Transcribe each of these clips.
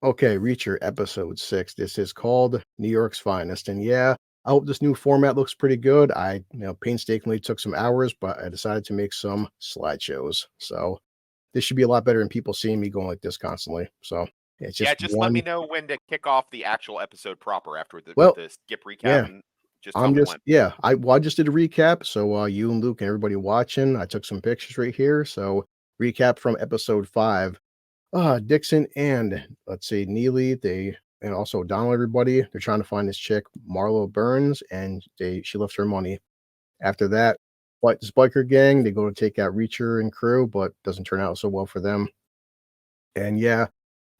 Okay, Reacher episode 6. This is called New York's Finest. And yeah, I hope this new format looks pretty good. I painstakingly took some hours, but I decided to make some slideshows. So this should be a lot better than people seeing me going like this constantly. So it's Yeah, just just let one. me know when to kick off the actual episode proper after with Well, the skip recap, yeah, and just tell me when. I just did a recap. So you and Luke and everybody watching, I took some pictures right here. So recap from episode 5. Dixon and let's see, Neely, and also Donald, everybody, they're trying to find this chick, Marlo Burns, and she left her money. After that, this biker gang, they go to take out Reacher and crew, but doesn't turn out so well for them. And yeah,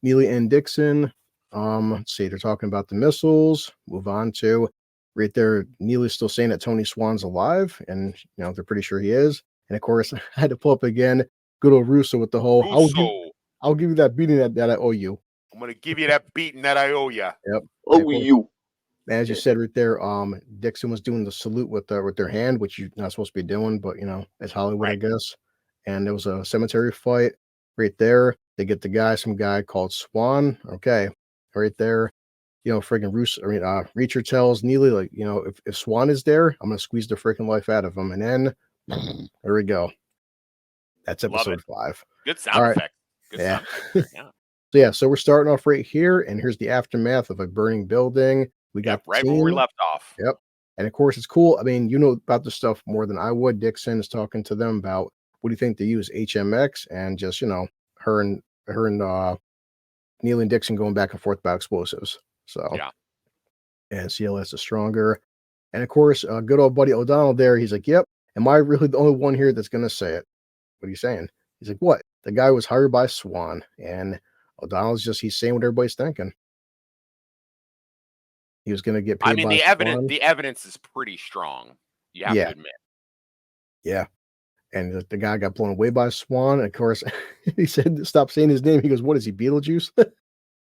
Neely and Dixon, let's see, they're talking about the missiles. Move on to right there. Neely's still saying that Tony Swan's alive, and they're pretty sure he is. And of course, I had to pull up again. Good old Russo with the whole Russo, I'll give you that beating that I owe you. I'm gonna give you that beating that I owe you. Yep. And of Oh, course, you. as you said right there, Dixon was doing the salute with their hand, which you're not supposed to be doing, but it's Hollywood, I Right. guess. And there was a cemetery fight right there. They get some guy called Swan. Okay, right there. Friggin' Reacher tells Neely, like, if Swan is there, I'm gonna squeeze the freaking life out of him. And then there we go. That's Love episode it. 5. Good All sound right. effect. Good Yeah. sound effect. Yeah. So we're starting off right here, and here's the aftermath of a burning building. We got the right where we team. left off. Yep. And of course, it's cool. I mean, about this stuff more than I would. Dixon is talking to them about what do you think they use HMX, and just her and Neil and Dixon going back and forth about explosives. So Yeah. and CLS is stronger. And of course, good old buddy O'Donnell there. He's like, "Yep. Am I really the only one here that's gonna say it? What are you saying?" He's like, "What? The guy was hired by Swan." And O'Donnell's he's saying what everybody's thinking. He was gonna get paid I mean, by Swan. the evidence is pretty strong. You have Yeah. to admit. Yeah. And the guy got blown away by Swan. And of course, he said, "Stop saying his name." He goes, "What is he, Beetlejuice?"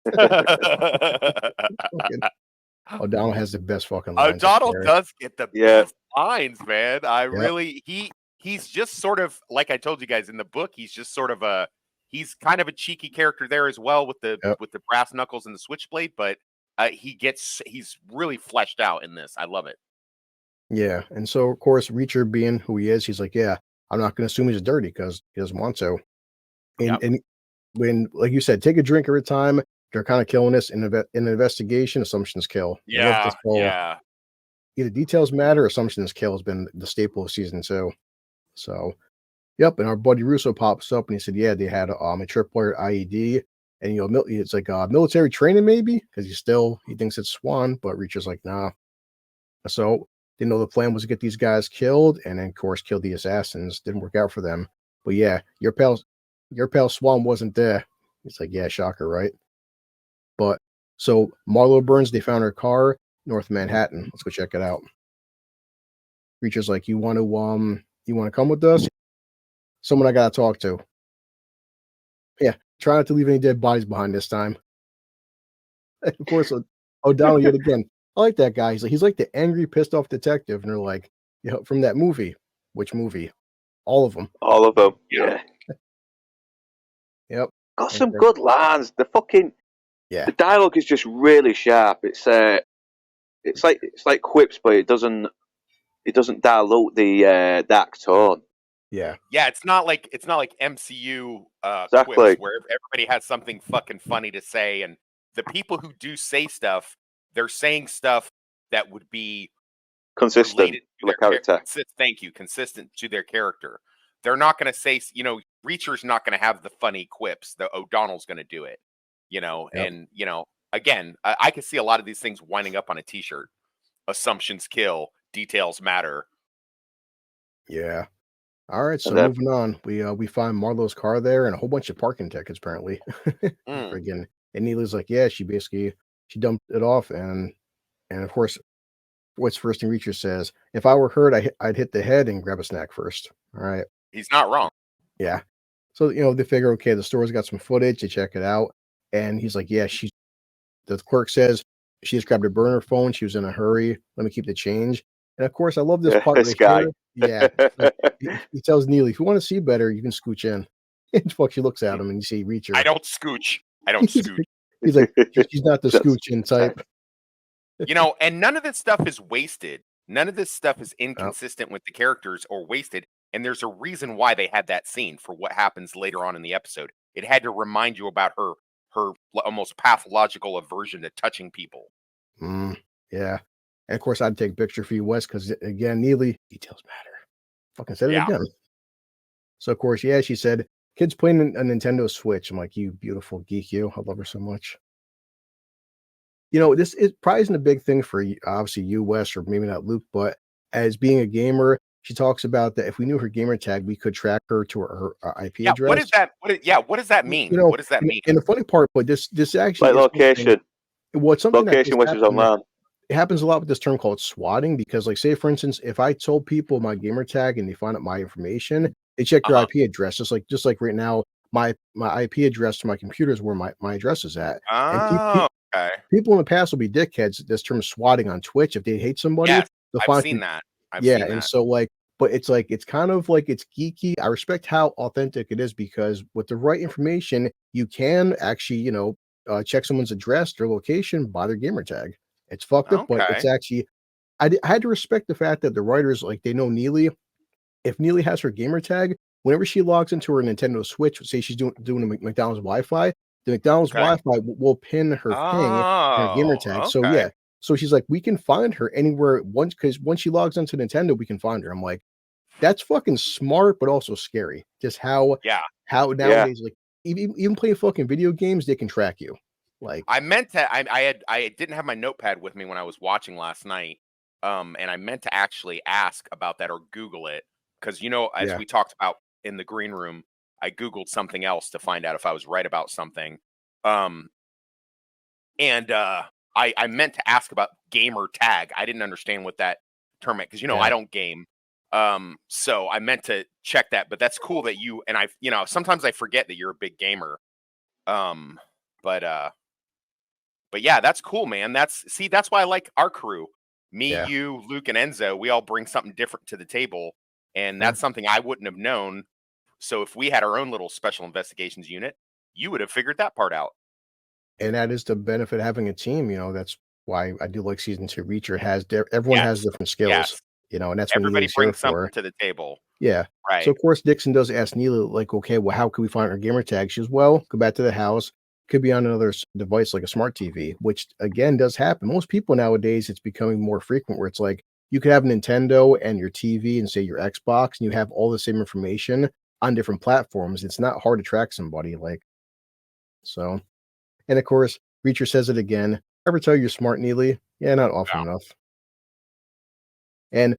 Fucking O'Donnell has the best fucking lines. O'Donnell does get the best lines, man. Yep. He's just sort of, like I told you guys in the book, he's just sort of he's kind of a cheeky character there as well with the brass knuckles and the switchblade, but he's really fleshed out in this. I love it. Yeah. And so of course, Reacher being who he is, he's like, "Yeah, I'm not gonna assume he's dirty because he doesn't want to." And when, like you said, take a drink at a time, they're kind of killing this in an investigation. Assumptions kill. Yeah. Either details matter, assumptions kill has been the staple of season 2. So, yep. And our buddy Russo pops up and he said, "Yeah, they had a tripwire IED, and it's like military training maybe because he thinks it's Swan, but Reacher's like, nah." So they know the plan was to get these guys killed, and then of course kill the assassins. Didn't work out for them. But yeah, your pal Swan wasn't there. It's like, yeah, shocker, right? But so Marlo Burns, they found her car north Manhattan. Let's go check it out. Reacher's like, you want to come with us? Someone I gotta talk to. Yeah, try not to leave any dead bodies behind this time. Of course, O'Donnell yet again. I like that guy. He's like the angry, pissed off detective, and they're like, from that movie. Which movie? All of them. All of them. Yeah. Yep. Got some good lines. The dialogue is just really sharp. It's like quips, but it doesn't dilute the dark tone. Yeah. Yeah, it's not like MCU exactly. quips where everybody has something fucking funny to say, and the people who do say stuff, they're saying stuff that would be consistent to their character. Thank you, consistent to their character. They're not going to say, Reacher's not going to have the funny quips. The O'Donnell's going to do it, and again, I can see a lot of these things winding up on a T-shirt. Assumptions kill, details matter. Yeah. All right, so moving on, we find Marlo's car there and a whole bunch of parking tickets apparently. Friggin', and Neely's like, yeah, she dumped it off, and of course, what's first thing Reacher says? If I were hurt, I'd hit the head and grab a snack first. All right, he's not wrong. Yeah, so they figure, okay, the store's got some footage. They check it out, and he's like, yeah, the clerk says she just grabbed a burner phone. She was in a hurry. Let me keep the change. And of course, I love this part. This guy. Here. Yeah. He tells Neely, if you want to see better, you can scooch in. And she looks at him and you see Reacher. I don't scooch. He's like, she's not the scooching type. And none of this stuff is wasted. None of this stuff is inconsistent with the characters or wasted. And there's a reason why they had that scene for what happens later on in the episode. It had to remind you about her almost pathological aversion to touching people. Yeah. And of course, I'd take a picture for you, Wes, because again, Neely, details matter. Fucking said it again. So of course, yeah, she said, kids playing a Nintendo Switch. I'm like, you beautiful geek, you. I love her so much. This is probably isn't a big thing for obviously you, Wes, or maybe not Luke, but as being a gamer, she talks about that if we knew her gamer tag, we could track her to her IP address. What is that? What does that mean? What does that mean? And the funny part, but this actually like location. What's something location, which is online. It happens a lot with this term called swatting, because, like, say for instance, if I told people my gamer tag and they find out my information, they check your IP address. Just like right now, my IP address to my computer is where my address is at. And people in the past will be dickheads. This term swatting on Twitch. If they hate somebody, they'll I've seen that. And so but it's kind of like it's geeky. I respect how authentic it is, because with the right information, you can actually, check someone's address, their location, by their gamer tag. It's fucked up, but it's actually, I had to respect the fact that the writers, like, they know Neely. If Neely has her gamer tag, whenever she logs into her Nintendo Switch, say she's doing a McDonald's Wi-Fi, the McDonald's Wi-Fi will pin her ping and her gamer tag. So yeah, so she's like, we can find her anywhere because once she logs into Nintendo, we can find her. I'm like, that's fucking smart, but also scary. Just how nowadays, like, even playing fucking video games, they can track you. Like, I meant to, I didn't have my notepad with me when I was watching last night. And I meant to actually ask about that or Google it. Because, as we talked about in the green room, I Googled something else to find out if I was right about something. And I meant to ask about gamer tag. I didn't understand what that term meant, because, I don't game. So I meant to check that, but that's cool that you, and sometimes I forget that you're a big gamer. But yeah, that's cool, man. That's why I like our crew. Me, you, Luke, and Enzo, we all bring something different to the table. And that's something I wouldn't have known. So if we had our own little special investigations unit, you would have figured that part out. And that is the benefit of having a team. That's why I do like season 2. Reacher everyone has different skills, and that's what everybody brings something to the table. Yeah. Right. So of course Dixon does ask Neely, like, okay, well, how can we find our gamer tag? She says, well, go back to the house. Could be on another device like a smart TV, which again does happen. Most people nowadays, it's becoming more frequent where it's like you could have Nintendo and your TV and say your Xbox, and you have all the same information on different platforms. It's not hard to track somebody, like, so. And of course, Reacher says it again. Ever tell you you're smart, Neely? Yeah, not often enough. And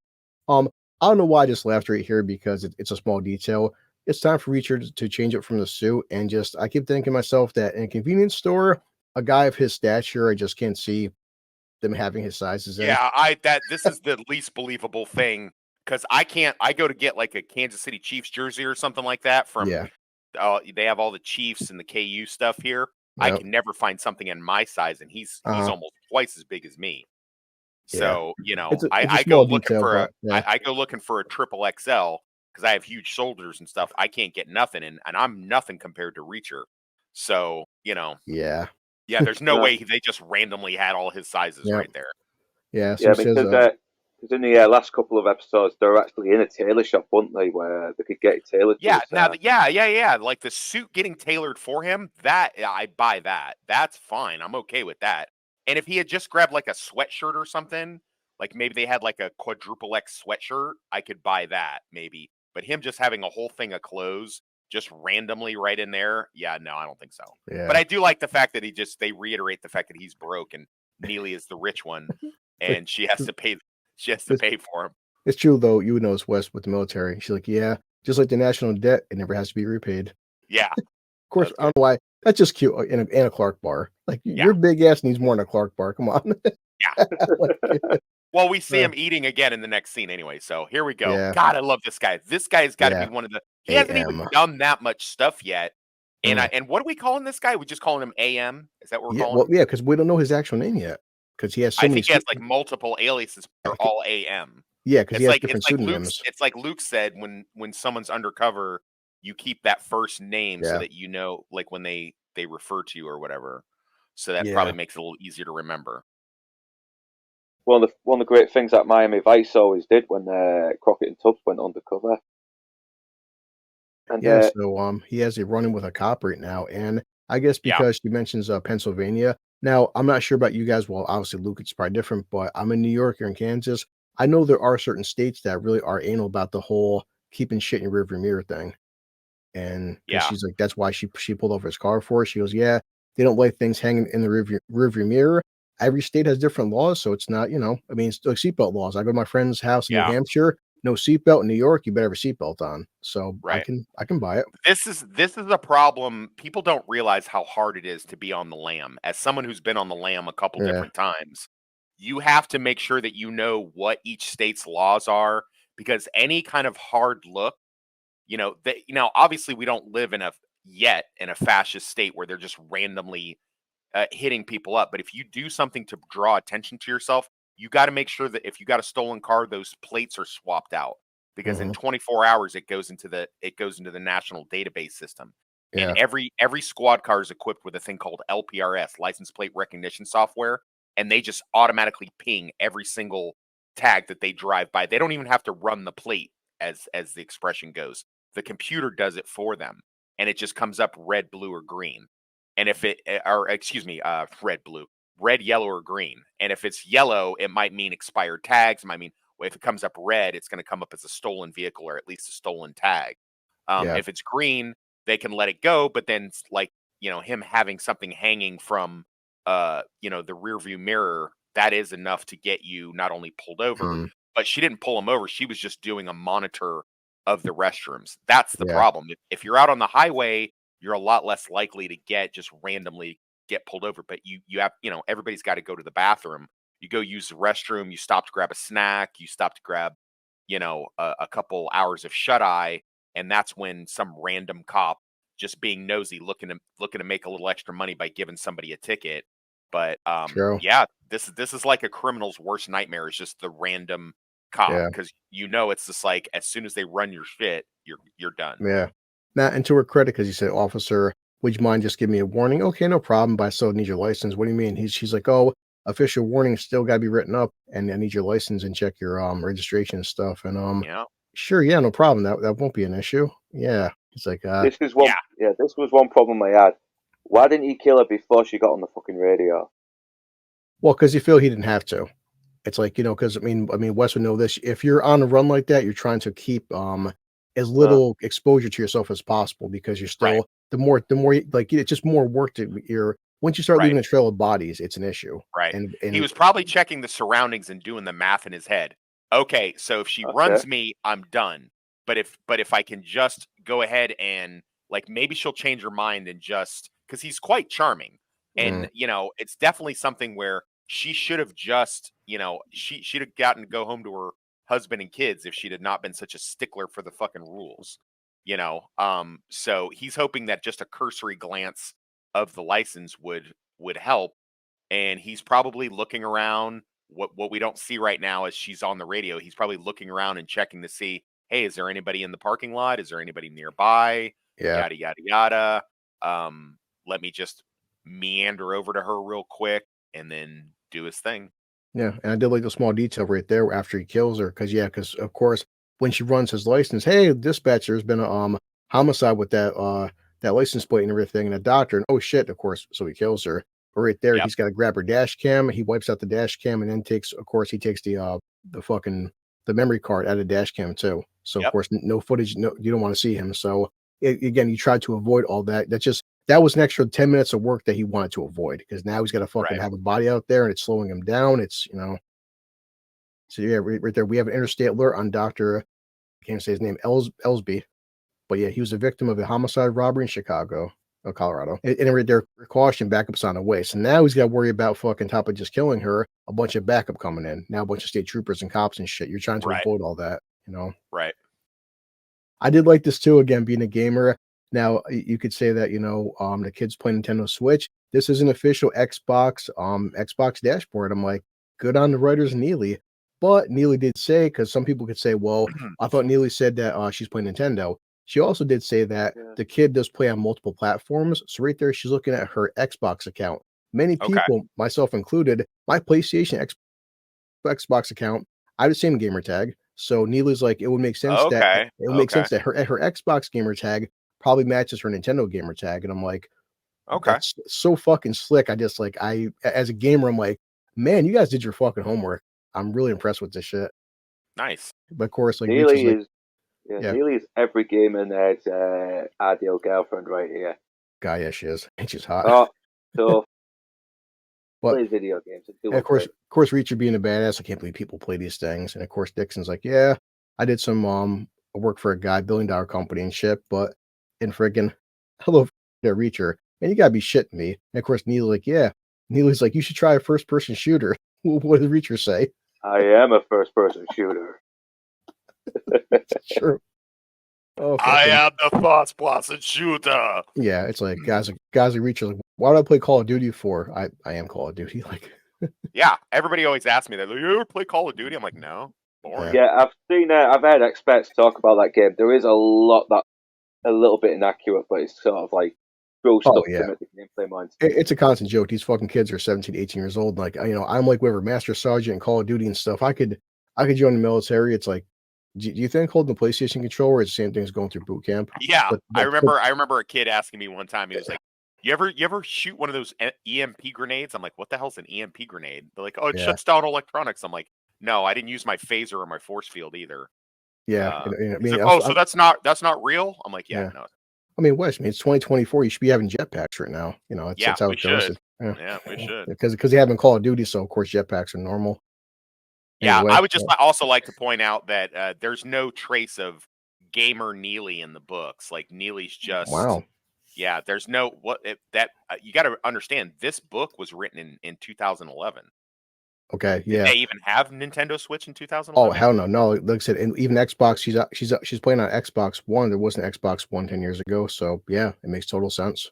I don't know why I just laughed right here, because it's a small detail. It's time for Reacher to change it from the suit, and I keep thinking to myself that in a convenience store, a guy of his stature, I just can't see them having his sizes in. Yeah, this is the least believable thing, because I go to get like a Kansas City Chiefs jersey or something like that from they have all the Chiefs and the KU stuff here. I can never find something in my size, and he's almost twice as big as me. So, I go looking for I go looking for a triple XL, because I have huge shoulders and stuff. I can't get nothing, and I'm nothing compared to Reacher. So, there's no way they just randomly had all his sizes right there. Yeah, so because in the last couple of episodes, they were actually in a tailor shop, weren't they, where they could get it tailored. Like the suit getting tailored for him, that I buy that. That's fine. I'm okay with that. And if he had just grabbed like a sweatshirt or something, like maybe they had like a quadruple X sweatshirt, I could buy that maybe. But him just having a whole thing of clothes just randomly right in there, no, I don't think so. Yeah. But I do like the fact that they reiterate the fact that he's broke and Neely is the rich one, and she has to pay. She has to pay for him. It's true, though. You know, it's West with the military. She's like, yeah, just like the national debt, it never has to be repaid. Yeah. Of course, I don't know why. That's just cute in a Clark bar. Like, your big ass needs more than a Clark bar. Come on. Well, we see him eating again in the next scene anyway. So here we go. Yeah. God, I love this guy. This guy's got to be one of the. He hasn't even done that much stuff yet. And and what are we calling this guy? We just calling him AM. Is that what we're calling him? Yeah, because we don't know his actual name yet. Because he has so many. I think he has like multiple aliases. They're all AM. Yeah, because he has different pseudonyms. It's like Luke said, when someone's undercover, you keep that first name so that like when they refer to you or whatever. so that probably makes it a little easier to remember. One of the great things that Miami Vice always did when Crockett and Tubbs went undercover. And so he has a run-in with a cop right now, and I guess because she mentions Pennsylvania. Now, I'm not sure about you guys. Well, obviously, Luke, it's probably different, but I'm in New York, you're in Kansas. I know there are certain states that really are anal about the whole keeping shit in your rearview mirror thing. And because she's like, that's why she pulled over his car for it. She goes, yeah, they don't like things hanging in the rearview mirror. Every state has different laws, so it's not, I mean, it's like seatbelt laws. I go to my friend's house in New Hampshire, no seatbelt. In New York, you better have a seatbelt on. So I can buy it. This is a problem. People don't realize how hard it is to be on the lam. As someone who's been on the lam a couple different times, you have to make sure that you know what each state's laws are, because any kind of hard look, obviously we don't live in a fascist state where they're just randomly hitting people up. But if you do something to draw attention to yourself, you got to make sure that if you got a stolen car, those plates are swapped out, because in 24 hours it goes into the national database system. And every squad car is equipped with a thing called LPRS, license plate recognition software, and they just automatically ping every single tag that they drive by. They don't even have to run the plate, as the expression goes. The computer does it for them, and it just comes up red, blue, or green. And if it, or excuse me, red, blue, red, yellow, or green. And if it's yellow, it might mean expired tags. It might mean, well, if it comes up red, it's going to come up as a stolen vehicle or at least a stolen tag. If it's green, they can let it go. But then, like, him having something hanging from, the rear view mirror, that is enough to get you not only pulled over, but she didn't pull him over. She was just doing a monitor of the restrooms. That's the problem. If you're out on the highway, you're a lot less likely to just randomly get pulled over. But you have, everybody's got to go to the bathroom. You go use the restroom, you stop to grab a snack, you stop to grab, a couple hours of shut eye. And that's when some random cop, just being nosy, looking to make a little extra money by giving somebody a ticket. But this is like a criminal's worst nightmare, is just the random cop, because it's just like, as soon as they run your shit, you're done. Yeah. Now, and to her credit, because you said, officer, would you mind just give me a warning? Okay, no problem, but I still need your license. What do you mean? She's like, oh, official warning still got to be written up, and I need your license and check your registration and stuff. And sure, yeah, no problem. That won't be an issue. Yeah, it's like this was one. Yeah, this was one problem I had. Why didn't he kill her before she got on the fucking radio? Well, because you feel he didn't have to. It's like, because I mean, Wes would know this. If you're on a run like that, you're trying to keep as little exposure to yourself as possible, because you're still the more like, it's just more work to once you start leaving a trail of bodies, it's an issue. Right. And he was probably checking the surroundings and doing the math in his head. Okay, so if she runs me, I'm done. But if I can just go ahead and, like, maybe she'll change her mind, and just because he's quite charming. And it's definitely something where she should have just, she'd have gotten to go home to her husband and kids if she had not been such a stickler for the fucking rules. So he's hoping that just a cursory glance of the license would help. And he's probably looking around. What we don't see right now is she's on the radio. He's probably looking around and checking to see, hey, is there anybody in the parking lot? Is there anybody nearby? Yada, yada, yada. Let me just meander over to her real quick and then do his thing. Yeah, and I did like the small detail right there after he kills her, because of course when she runs his license, hey, dispatcher, there's been a homicide with that license plate and everything, and a doctor, and oh shit, of course, so he kills her. But right there, he's got to grab her dash cam. He wipes out the dash cam, and then takes the memory card out of the dash cam too. So of course, no footage. No, you don't want to see him. So again, you try to avoid all that. That was an extra 10 minutes of work that he wanted to avoid, because now he's got to fucking have a body out there, and it's slowing him down. It's, so yeah, right there. We have an interstate alert on Dr. I can't say his name, Ellsby, but yeah, he was a victim of a homicide robbery in Chicago, Colorado. And right there, precaution, backup's on the way. So now he's got to worry about, fucking top of just killing her, a bunch of backup coming in. Now a bunch of state troopers and cops and shit. You're trying to avoid all that, Right. I did like this too, again, being a gamer. Now, you could say that, the kids play Nintendo Switch. This is an official Xbox dashboard. I'm like, good on the writers, Neely. But Neely did say, because some people could say, well, I thought Neely said that she's playing Nintendo. She also did say that the kid does play on multiple platforms. So right there, she's looking at her Xbox account. many Okay. people, myself included, my PlayStation Xbox account, I have the same gamer tag. So Neely's like, it would make sense that Okay. her Xbox gamer tag probably matches her Nintendo gamer tag. And I'm like, Okay. that's so fucking slick. I just like as a gamer, I'm like, man, you guys did your fucking homework. I'm really impressed with this shit. Nice. But of course, like Reach is Neely like, is Neely is every gamer nerd's ideal girlfriend right here. God, yeah, she is. And she's hot. Oh, so But plays video games. and of course, Reacher being a badass, I can't believe people play these things. And of course, Dixon's like, yeah, I did some work for a guy, $1 billion company and shit, but in friggin' hello there, Reacher, man, you gotta be shitting me. And of course, Neely's like, yeah. Neely's like, you should try a first-person shooter. What did Reacher say? I am a first-person shooter. Sure. Oh, I am the first-person shooter. Yeah, it's like guys like Reacher, like, why would I play Call of Duty for? I am Call of Duty, like. Yeah, everybody always asks me that. Like, you ever play Call of Duty? I'm like, no, boring. Yeah, I've heard experts talk about that game. There is a lot that a little bit inaccurate, but it's sort of like throw stuff to make the gameplay mind. It's a constant joke. These fucking kids are 17, 18 years old. Like, I'm like whatever, Master Sergeant and Call of Duty and stuff. I could join the military. It's like, do you think holding the PlayStation controller is the same thing as going through boot camp? Yeah, I remember a kid asking me one time. He was like, "You ever shoot one of those EMP grenades?" I'm like, "What the hell's an EMP grenade?" They're like, "Oh, it shuts down electronics." I'm like, "No, I didn't use my phaser or my force field either." Yeah, So that's not real. I'm like, "Yeah, no." I mean, Wes, it's 2024. You should be having jetpacks right now. That's how it goes. Yeah, we should. Because they haven't Call of Duty, so of course jetpacks are normal. Yeah, Anyway, I would just also like to point out that there's no trace of gamer Neely in the books. Like Neely's just wow. Yeah, there's no you got to understand. This book was written in 2011. Okay, Did they even have Nintendo Switch in 2011? Oh hell no, no. Like I said, and even Xbox, she's playing on Xbox One. There wasn't Xbox One 10 years ago, so yeah, it makes total sense.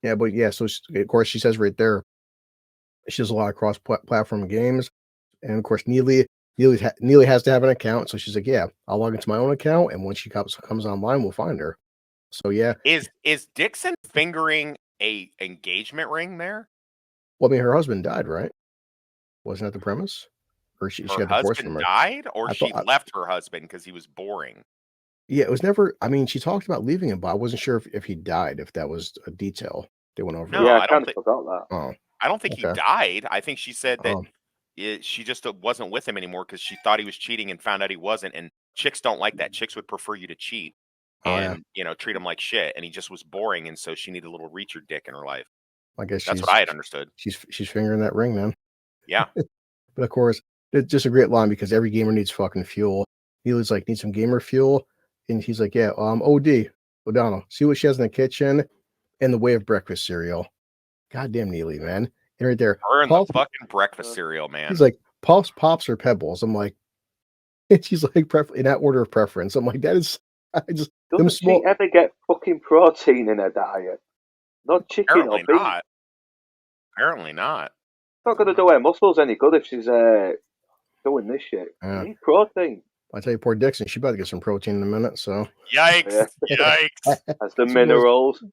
Yeah, but yeah, so of course she says right there, she does a lot of cross-platform games, and of course Neely has to have an account, so she's like, yeah, I'll log into my own account, and when she comes online, we'll find her. So yeah, is Dixon fingering a engagement ring there? well, I mean, her husband died, right? Wasn't that the premise? Or she Her got divorced from husband her? died, or I she thought, left her husband because he was boring. yeah, it was never. I mean, she talked about leaving him, but I wasn't sure if he died. If that was a detail they went over. No, Yeah, I I kind don't of think. forgot that. Oh, I don't think he okay. died. I think she said that Oh, she just wasn't with him anymore because she thought he was cheating and found out he wasn't. And chicks don't like that. Chicks would prefer you to cheat oh yeah. and treat him like shit. And he just was boring, and so she needed a little reacher dick in her life. I guess That's what I had understood. she's fingering that ring then. Yeah. But of course, it's just a great line because every gamer needs fucking fuel. Neely's like, need some gamer fuel, and he's like, yeah, O'Donnell, see what she has in the kitchen in the way of breakfast cereal. Goddamn Neely, man. And right there, Her and the fucking breakfast cereal, man. He's like, pops or pebbles. I'm like, and she's like, in that order of preference. I'm like, that is, I just Doesn't she ever get fucking protein in her diet? Not chicken or beef. Not. Apparently not. It's not gonna do her muscles any good if she's doing this shit. You need protein. I tell you, poor Dixon, she about to get some protein in a minute. So yikes, yikes. That's the minerals.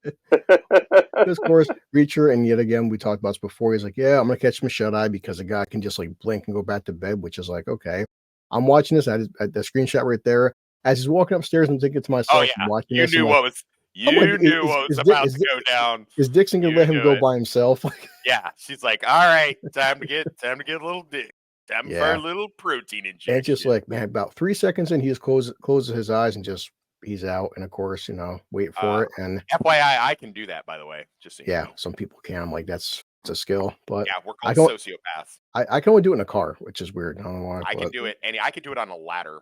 Of course, Reacher, and yet again, we talked about this before. He's like, yeah, I'm gonna catch my shut eye because a guy can just like blink and go back to bed, which is like, okay. I'm watching this at the screenshot right there. As he's walking upstairs, I'm thinking to myself, oh, yeah. I'm watching you this. Knew what was about to go down. Is Dixon gonna let him go by himself? Yeah, she's like, all right, time to get a little dick. Time for a little protein injection. And it's just like, man, about 3 seconds in, he just closes his eyes and just he's out. And of course, wait for it. And FYI, I can do that, by the way. Just so you know. Some people can. I'm like, it's a skill, but yeah, we're called sociopaths. I can only do it in a car, which is weird. I don't know why. I can do it, and I can do it on a ladder.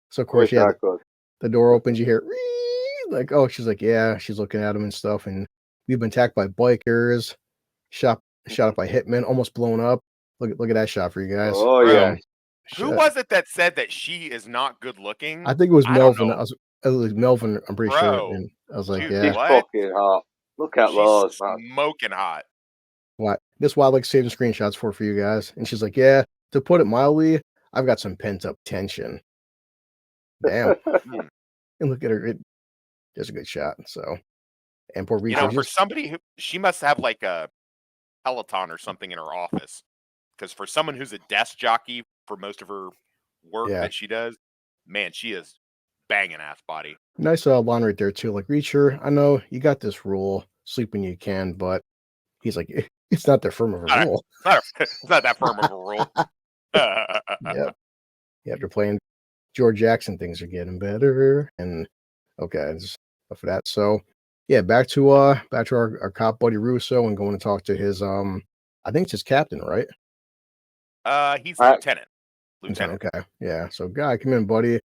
So of course, the door opens. You hear like, oh, she's like, yeah, she's looking at him and stuff, and we've been attacked by bikers, shot up by hitmen, almost blown up. Look at that shot for you guys. Oh yeah. Who was it that said that she is not good looking? I think it was Melvin. It was Melvin. I'm pretty sure. And I was like, dude, yeah, she's fucking hot. Look at those, man. Smoking hot. What? This is why I like saving screenshots for you guys. And she's like, yeah, to put it mildly, I've got some pent up tension. Damn. And look at her. It's a good shot. So, And poor You Reacher know, for just somebody who she must have like a Peloton or something in her office. Because for someone who's a desk jockey for most of her work yeah. that she does, man, she is banging ass body. Nice line right there too. Like Reacher, I know you got this rule, sleep when you can, but he's like, it's not that firm of a Not a, rule. it's not that firm of a rule. Yeah. After playing George Jackson, things are getting better. And okay, just enough of that. So yeah, back to our cop buddy Russo and going to talk to his I think it's his captain, right? He's lieutenant. Okay. Yeah. So guy, come in, buddy.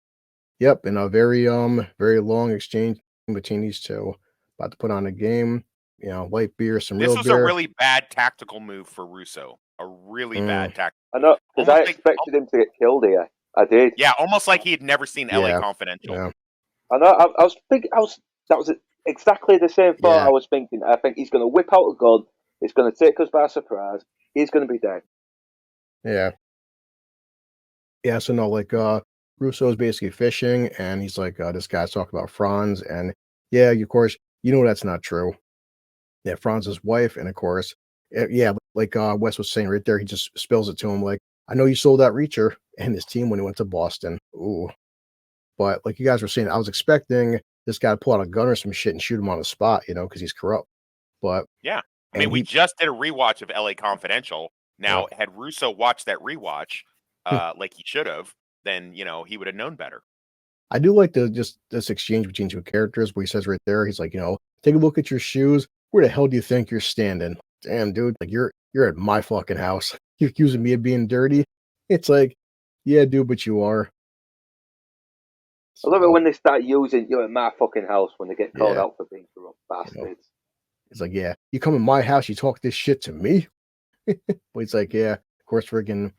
Yep, and a very long exchange between these two. About to put on a game, light beer, some This real was a beer. really bad tactical move for Russo. A really Mm, bad tactical I move. know, because I Almost like, expected him to get killed here. I did. yeah, almost like he had never seen LA yeah, Confidential. yeah, I know. I was thinking. That was exactly the same thought yeah, I was thinking. I think he's going to whip out a gun. It's going to take us by surprise. He's going to be dead. yeah, yeah. So no, like Russo's basically fishing, and he's like, this guy's talking about Franz, and yeah, of course, that's not true. Yeah, Franz's wife, and of course, yeah, like Wes was saying right there, he just spills it to him like, I know you sold that Reacher and his team when he went to Boston. Ooh. But like you guys were saying, I was expecting this guy to pull out a gun or some shit and shoot him on the spot, because he's corrupt. But Yeah. I mean, and we he, just did a rewatch of LA Confidential. yeah, Now, had Russo watched that rewatch, like he should have, then he would have known better. I do like this exchange between two characters where he says right there, he's like, take a look at your shoes. Where the hell do you think you're standing? Damn, dude, like you're at my fucking house. You're accusing me of being dirty. It's like, yeah, dude, but you are. I love it So when they start using "you're at my fucking house" when they get called yeah, out for being corrupt you know, bastards. it's like, yeah, you come in my house, you talk this shit to me. But he's like, yeah, of course, friggin'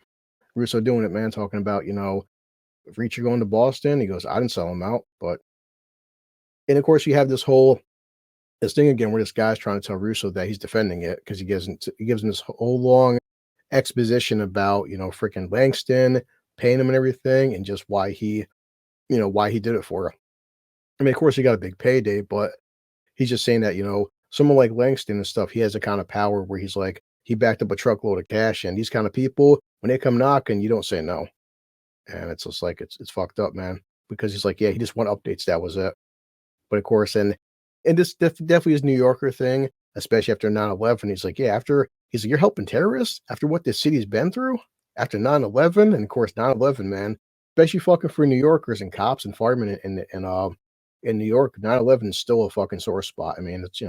Russo doing it, man, talking about, if Reacher going to Boston, he goes, I didn't sell him out. But, and of course, you have this thing again where this guy's trying to tell Russo that he's defending it because he gives him this whole long exposition about, freaking Langston, paying him and everything, and just why he did it for him. I mean, of course, he got a big payday, but he's just saying that, someone like Langston and stuff, he has a kind of power where he's like, he backed up a truckload of cash, and these kind of people, when they come knocking, you don't say no. And it's just like it's fucked up, man. Because he's like, yeah, he just want updates. That was it. But of course, and this definitely is New Yorker thing, especially after 9/11. He's like, yeah, he's like, you're helping terrorists after what this city's been through after 9/11, and of course 9/11, man, especially fucking for New Yorkers and cops and firemen in New York, 9/11 is still a fucking sore spot. I mean, it's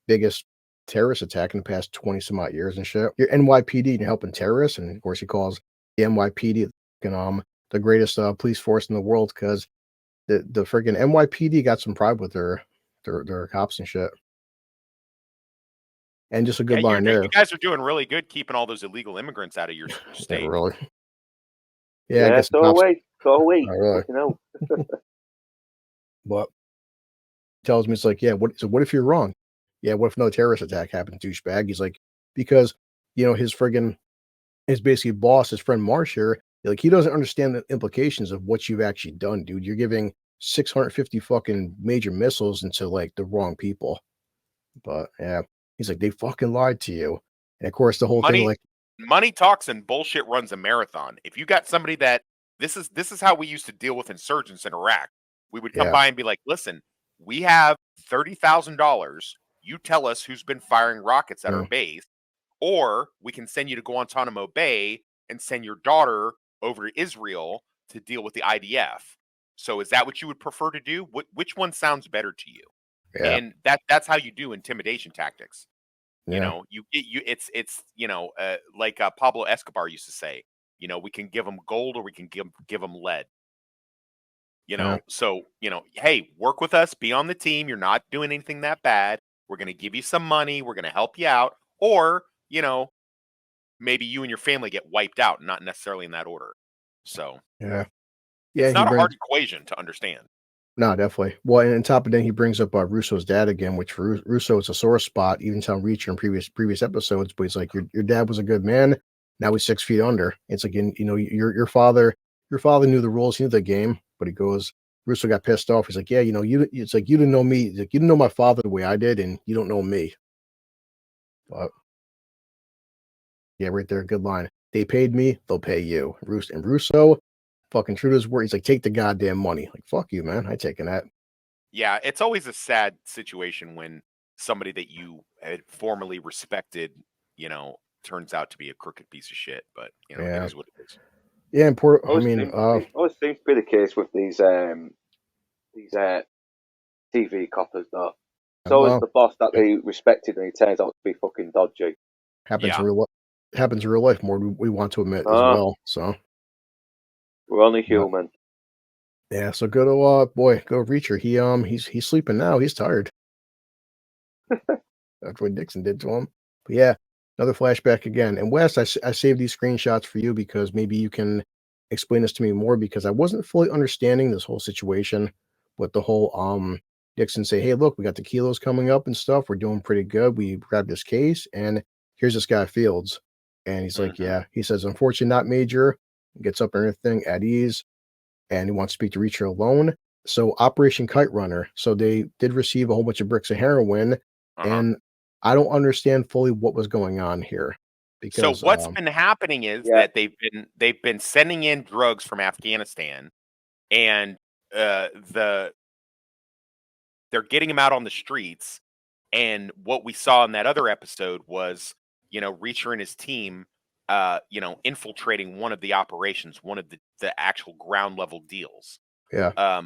biggest terrorist attack in the past 20 some odd years and shit. You're NYPD and you're helping terrorists, and of course he calls the NYPD the greatest police force in the world because the freaking NYPD got some pride with their cops and shit. And just a Yeah, good line you there. guys are doing really good keeping all those illegal immigrants out of your Yeah, state. really. Yeah, I Yeah, guess the cops. so away. Not really. But tells me it's like, yeah, what if you're wrong? Yeah, what if no terrorist attack happened, douchebag? He's like, because his basically boss, his friend Marsh here, like he doesn't understand the implications of what you've actually done, dude. You're giving 650 fucking major missiles into like the wrong people. But yeah, he's like, they fucking lied to you. And of course, the whole thing, like, Money talks and bullshit runs a marathon. If you got somebody that this is how we used to deal with insurgents in Iraq. We would come yeah, by and be like, listen, we have $30,000. You tell us who's been firing rockets at our mm, base, or we can send you to Guantanamo Bay and send your daughter over to Israel to deal with the IDF. So is that what you would prefer to do? Which one sounds better to you? yeah, And that's how you do intimidation tactics. yeah, It's like Pablo Escobar used to say, we can give them gold or we can give them lead. yeah, So hey, work with us, be on the team. You're not doing anything that bad. We're going to give you some money. We're going to help you out, or maybe you and your family get wiped out, not necessarily in that order. So yeah, yeah. it's He not a brings hard equation to understand. no, definitely. Well, and on top of that, he brings up Russo's dad again, which for Russo is a sore spot, even telling Reacher in previous episodes. But he's like, your dad was a good man. Now he's 6 feet under. It's like, your father knew the rules, he knew the game. But he goes, Russo got pissed off. He's like, yeah, it's like you didn't know me. Like, you didn't know my father the way I did, and you don't know me. But yeah, right there, good line. They paid me, they'll pay you. Russo, fucking true to his word. He's like, take the goddamn money. Like, fuck you, man. I taking that. Yeah, it's always a sad situation when somebody that you had formerly respected, turns out to be a crooked piece of shit. But it Yeah. is what it is. Yeah, and It always seems to be the case with these TV coppers, though. It's always well, the boss that they respected, and he turns out to be fucking dodgy. happens Yeah. in real life. Happens in real life more than we want to admit as Ah. well. So We're only human. yeah, so go to go Reacher. He's sleeping now. He's tired. That's what Dixon did to him. But yeah, another flashback again. And Wes, I saved these screenshots for you because maybe you can explain this to me more because I wasn't fully understanding this whole situation with the whole Dixon say, hey, look, we got the kilos coming up and stuff. We're doing pretty good. We grabbed this case and here's this guy Fields. And he's like, yeah. He says, unfortunately, not major. Gets up and everything at ease. And he wants to speak to Reacher alone. So Operation Kite Runner. So they did receive a whole bunch of bricks of heroin. And I don't understand fully what was going on here. Because So what's been happening is that they've been sending in drugs from Afghanistan, and they're getting them out on the streets. And what we saw in that other episode was, Reacher and his team, infiltrating one of the operations, one of the actual ground level deals. yeah.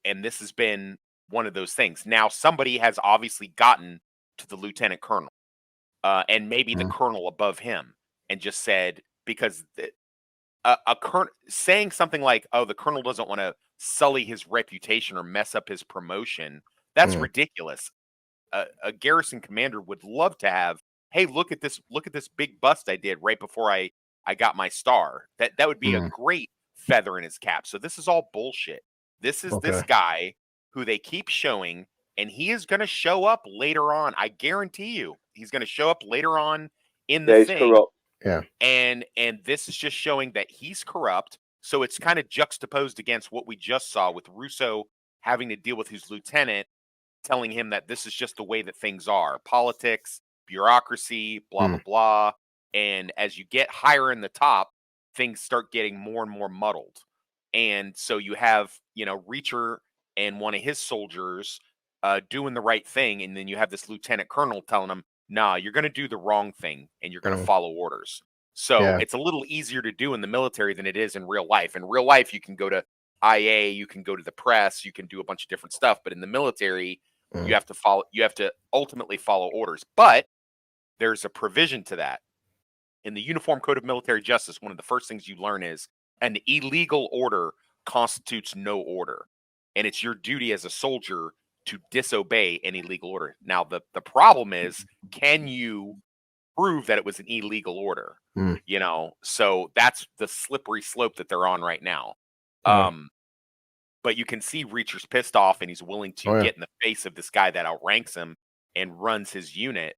And this has been one of those things. Now somebody has obviously gotten to the lieutenant colonel, and maybe the colonel above him, and just said, because a colonel saying something like, "Oh, the colonel doesn't want to sully his reputation or mess up his promotion," that's ridiculous. A garrison commander would love to have, "Hey, look at this big bust I did right before I got my star." That would be a great feather in his cap. So this is all bullshit. This is this Okay. guy who they keep showing, and he is going to show up later on. I guarantee you, he's going to show up later on in the Yeah, he's thing. corrupt. Yeah. And this is just showing that he's corrupt. So it's kind of juxtaposed against what we just saw with Russo having to deal with his lieutenant, telling him that this is just the way that things are. Politics, bureaucracy, blah, blah, blah. And as you get higher in the top, things start getting more and more muddled. And so you have, Reacher and one of his soldiers doing the right thing. And then you have this lieutenant colonel telling him, nah, you're going to do the wrong thing and you're going to follow orders. So it's a little easier to do in the military than it is in real life. In real life, you can go to IA, you can go to the press, you can do a bunch of different stuff. But in the military, you have to ultimately follow orders. But there's a provision to that. In the Uniform Code of Military Justice, one of the first things you learn is an illegal order constitutes no order. And it's your duty as a soldier to disobey an illegal order. Now, the problem is, can you prove that it was an illegal order? So that's the slippery slope that they're on right now. But you can see Reacher's pissed off and he's willing to get in the face of this guy that outranks him and runs his unit.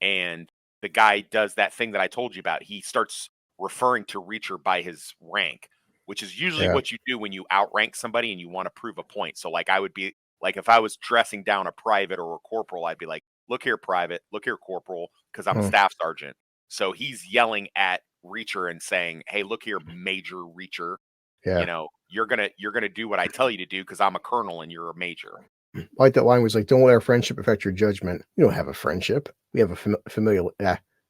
And the guy does that thing that I told you about. He starts referring to Reacher by his rank, which is usually what you do when you outrank somebody and you want to prove a point. So like I would be like, if I was dressing down a private or a corporal, I'd be like, look here, private, look here, corporal, because I'm a staff sergeant. So he's yelling at Reacher and saying, hey, look here, Major Reacher. Yeah. You're gonna do what I tell you to do because I'm a colonel and you're a major. I like that line was like, don't let our friendship affect your judgment. We don't have a friendship. We have a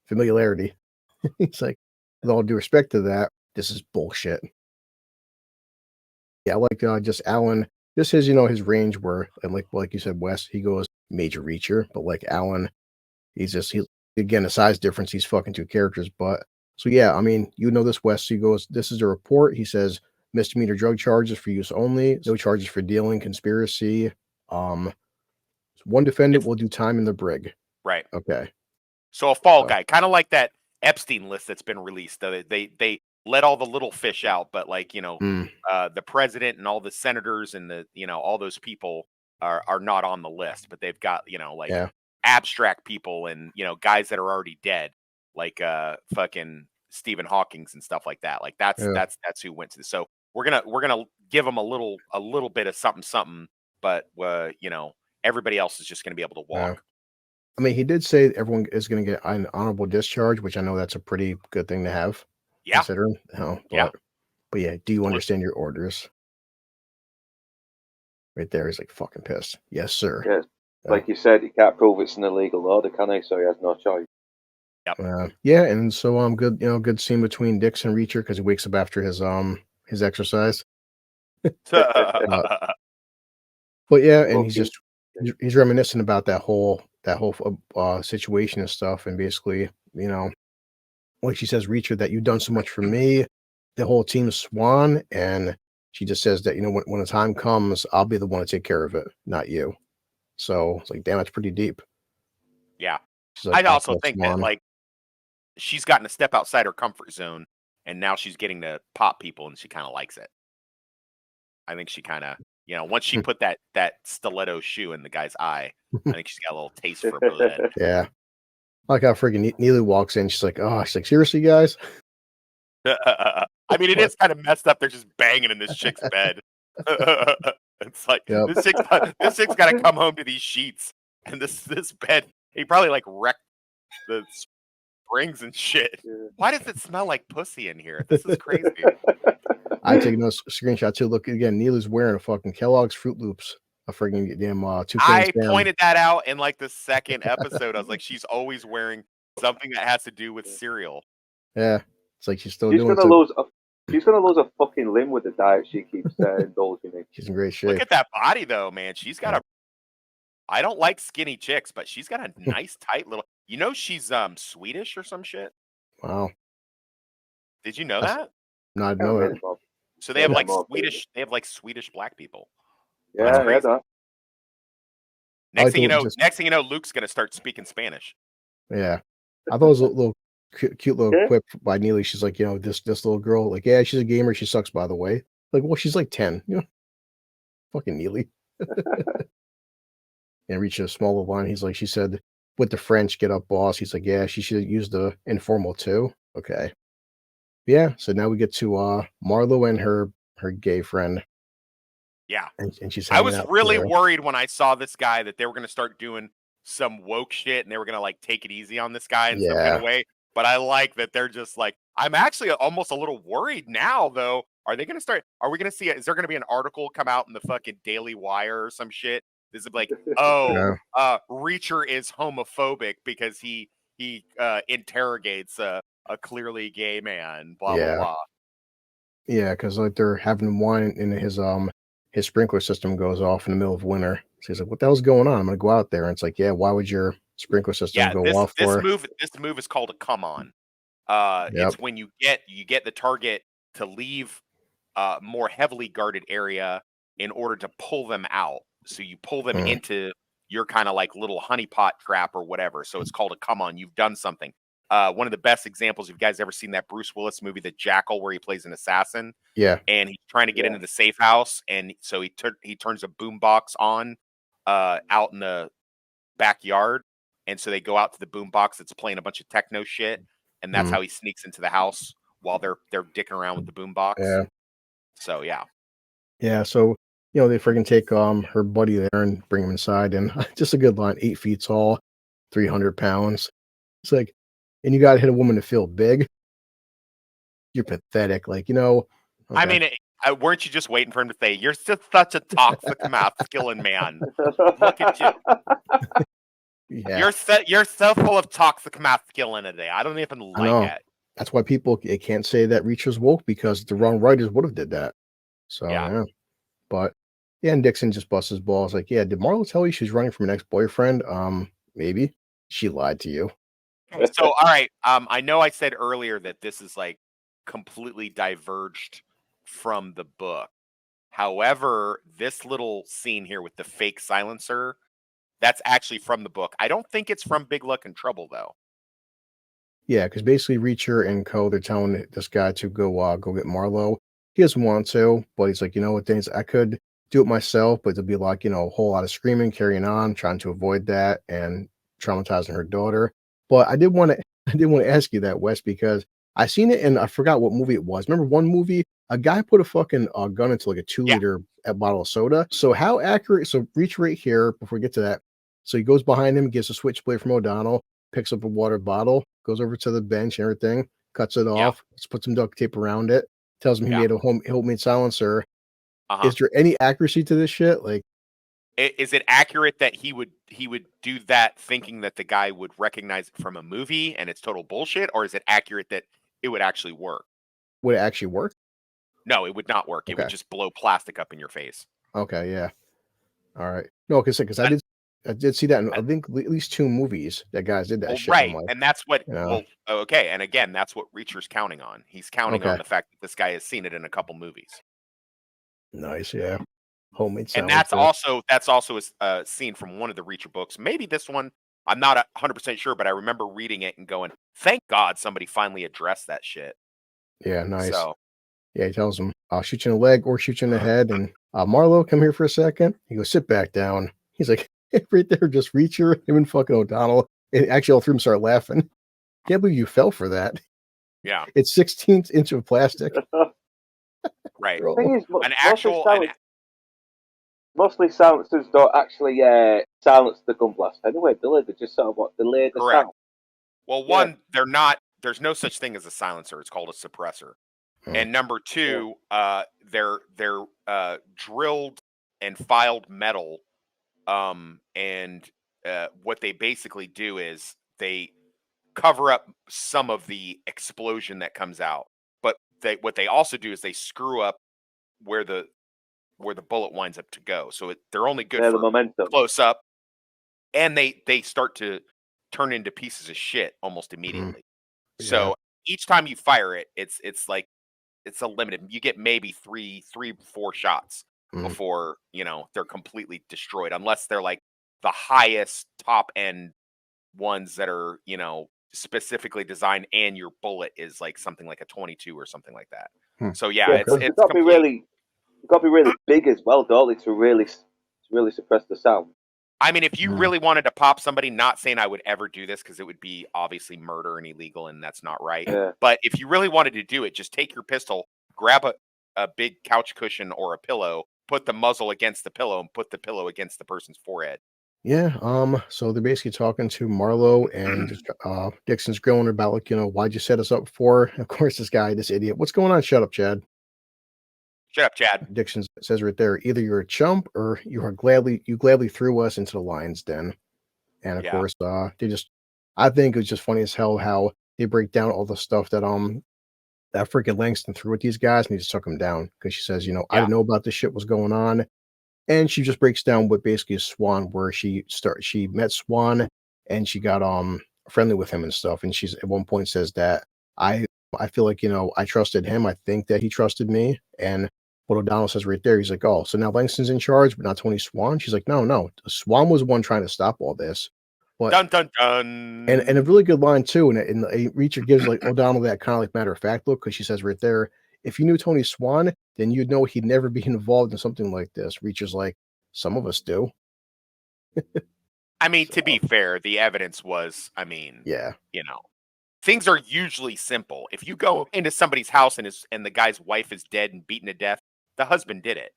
familiarity. It's like, with all due respect to that, this is bullshit. Yeah, like just Alan, just his range where, and like you said, Wes, he goes Major Reacher, but like Alan, he again, a size difference, he's fucking two characters. But so yeah, I mean, this Wes, he goes, this is a report. He says misdemeanor drug charges for use only, no charges for dealing, conspiracy. One defendant will do time in the brig. Right. Okay. So a fall guy, kind of like that Epstein list that's been released. They let all the little fish out, but like, the president and all the senators and all those people are not on the list, but they've got, abstract people and, guys that are already dead, like fucking Stephen Hawking's and stuff like that. Like that's who went to this. So we're gonna give them a little bit of something, but everybody else is just gonna be able to walk. I mean, he did say everyone is going to get an honorable discharge, which I know that's a pretty good thing to have, Yeah, considering. yeah. But yeah, do you understand your orders? Right there, he's like fucking pissed. Yes, sir. Yes. Like you said, he can't prove it's an illegal order, can he? So he has no choice. Yep. Yeah, and so good, good scene between Dix and Reacher because he wakes up after his exercise. But yeah, and he's reminiscing about that whole situation and stuff, and basically, like she says, Reacher, that you've done so much for me, the whole team's swan, and she just says that when the time comes, I'll be the one to take care of it, not you. So it's like, damn, that's pretty deep. Yeah, She's like, I also think that like she's gotten to step outside her comfort zone, and now she's getting to pop people, and she kind of likes it. I think she kind of, once she put that stiletto shoe in the guy's eye, I think she's got a little taste for blood. Yeah. Like how freaking Neely walks in, she's like, seriously, guys? I mean, it is kind of messed up. They're just banging in this chick's bed. It's like this chick's got to come home to these sheets and this bed. He probably like wrecked the springs and shit. Why does it smell like pussy in here? This is crazy. I take no screenshot too. Look again, Neely's wearing a fucking Kellogg's Fruit Loops. A freaking damn I pointed that out in like the second episode. I was like, she's always wearing something that has to do with cereal. Yeah, it's like she's gonna lose a fucking limb with the diet she keeps indulging in. She's in great shape. Look at that body though, man. She's got I don't like skinny chicks, but she's got a nice tight little. She's Swedish or some shit. Wow. Did you know that? No, I know it. So they have like Swedish. They have like Swedish black people. Yeah, I that. Next thing you know, Luke's gonna start speaking Spanish. Yeah, I thought it was a little cute little quip by Neely. She's like, this little girl, like, yeah, she's a gamer. She sucks, by the way. Like, well, she's like 10. Fucking Neely. And reach a small line. He's like, she said, with the French, get up, boss. He's like, yeah, she should use the informal too. Okay. Yeah. So now we get to Marlo and her gay friend. Yeah. And she's I was really worried when I saw this guy that they were going to start doing some woke shit and they were going to like take it easy on this guy in some kind of way. But I like that they're just like, I'm actually almost a little worried now though. Are we going to see is there going to be an article come out in the fucking Daily Wire or some shit? This is like, Reacher is homophobic because he interrogates a clearly gay man, blah, blah, blah. Yeah, because like they're having wine in his sprinkler system goes off in the middle of winter. So he's like, what the hell's going on? I'm gonna go out there. And it's like, yeah, why would your sprinkler system go off for? This move is called a come on. It's when you get the target to leave more heavily guarded area in order to pull them out. So you pull them into your kind of like little honeypot trap or whatever. So it's called a come on. You've done something. One of the best examples, if you guys ever seen that Bruce Willis movie, The Jackal, where he plays an assassin. Yeah. And he's trying to get into the safe house. And so he turns a boombox on out in the backyard. And so they go out to the boombox that's playing a bunch of techno shit. And that's how he sneaks into the house while they're dicking around with the boombox. Yeah. So, yeah. Yeah. So, they freaking take her buddy there and bring him inside. And just a good line, 8 feet tall, 300 pounds. It's like, and you got to hit a woman to feel big. You're pathetic. Like, okay. I mean, weren't you just waiting for him to say, you're just such a toxic masculine man? Look at you. Yeah. You're so full of toxic masculinity. I don't even like it. That's why people can't say that Reacher's woke, because the wrong writers would have did that. So, yeah. But, yeah, and Dixon just busts his balls. Like, yeah, did Marlo tell you she's running from an ex-boyfriend? Maybe. She lied to you. So, all right. I know I said earlier that this is like completely diverged from the book. However, this little scene here with the fake silencer, that's actually from the book. I don't think it's from Big Luck and Trouble, though. Yeah, because basically Reacher and co, they're telling this guy to go get Marlo. He doesn't want to, but he's like, you know what, things I could do it myself, but it'll be like, a whole lot of screaming, carrying on, trying to avoid that and traumatizing her daughter. But I did want to ask you that, Wes, because I seen it and I forgot what movie it was. Remember one movie a guy put a fucking gun into like a 2-liter bottle of soda. So how accurate? So reach right here before we get to that. So he goes behind him, gets a switchblade from O'Donnell, picks up a water bottle, goes over to the bench and everything, cuts it off, puts some duct tape around it, tells him he made a homemade silencer. Is there any accuracy to this shit? Like, is it accurate that he would do that thinking that the guy would recognize it from a movie and it's total bullshit, or is it accurate that it would actually work? Would it actually work? No, it would not work. It would just blow plastic up in your face. Okay, yeah. All right. No, because I did see that in I think at least 2 movies that guys did that Well, shit. right, Like, and that's what. you know, Well, okay, and again, that's what Reacher's counting on. He's counting on the fact that this guy has seen it in a couple movies. Nice, yeah. Homemade And silencer. that's also a scene from one of the Reacher books. Maybe this one, I'm not 100% sure, but I remember reading it and going, "Thank God somebody finally addressed that shit." Yeah, nice. So, Yeah, he tells him, "I'll shoot you in the leg or shoot you in the head." And Marlo, come here for a second. He goes, "Sit back down." He's like, right there, just Reacher, him and fucking O'Donnell. And actually, all 3 of them start laughing. Can't believe you fell for that. yeah, It's 16th inch of plastic. right. The thing is, An actual, mostly silencers don't actually silence the gun blast anyway, do they? They just sort of delay the correct. sound. Well, one, they're not. There's no such thing as a silencer. It's called a suppressor. And number 2, they're drilled and filed metal. And what they basically do is they cover up some of the explosion that comes out. But what they also do is they screw up where the bullet winds up to go. So they're only good the for momentum. close up, and they start to turn into pieces of shit almost immediately. So each time you fire it, it's like it's a limited. You get maybe 4 shots before they're completely destroyed, unless they're like the highest top end ones that are specifically designed, and your bullet is like something like a 22 or something like that. So it's It's got to be really, big as well, don't they, to really suppress the sound. I mean, if you really wanted to pop somebody, not saying I would ever do this because it would be obviously murder and illegal, and that's not right. Yeah. But if you really wanted to do it, just take your pistol, grab a big couch cushion or a pillow, put the muzzle against the pillow, and put the pillow against the person's forehead. Yeah. So they're basically talking to Marlo, and Dixon's grilling her about, like, why'd you set us up for? Of course, this idiot. What's going on? Shut up, Chad. Shut up, Chad. Dixon says right there, either you're a chump or you gladly threw us into the lion's den. And of course, I think it was just funny as hell how they break down all the stuff that that freaking Langston threw at these guys, and he just took them down because she says, I didn't know about this shit was going on. And she just breaks down what basically is Swan, where she met Swan and she got friendly with him and stuff. And she's at one point says that I feel like, I trusted him. I think that he trusted me. And what O'Donnell says right there, he's like, "Oh, so now Langston's in charge, but not Tony Swan." She's like, "No. Swan was the one trying to stop all this." But dun dun dun. And a really good line too. And Reacher gives like O'Donnell that kind of like matter of fact look, because she says right there, "If you knew Tony Swan, then you'd know he'd never be involved in something like this." Reacher's like, "Some of us do." I mean, to be fair, the evidence was, things are usually simple. If you go into somebody's house and the guy's wife is dead and beaten to death, the husband did it.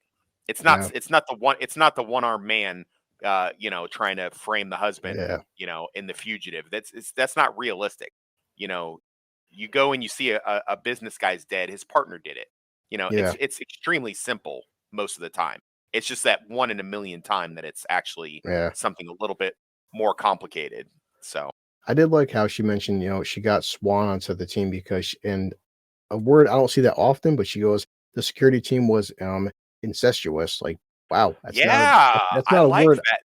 It's not the one-armed man trying to frame the husband, in The Fugitive. That's not realistic. You go and you see a business guy's dead, his partner did it. It's extremely simple most of the time. It's just that 1 in a million time that it's actually something a little bit more complicated. So I did like how she mentioned, she got Swan onto the team because, and a word I don't see that often, but she goes, the security team was incestuous. Like, wow, that's not a word. That.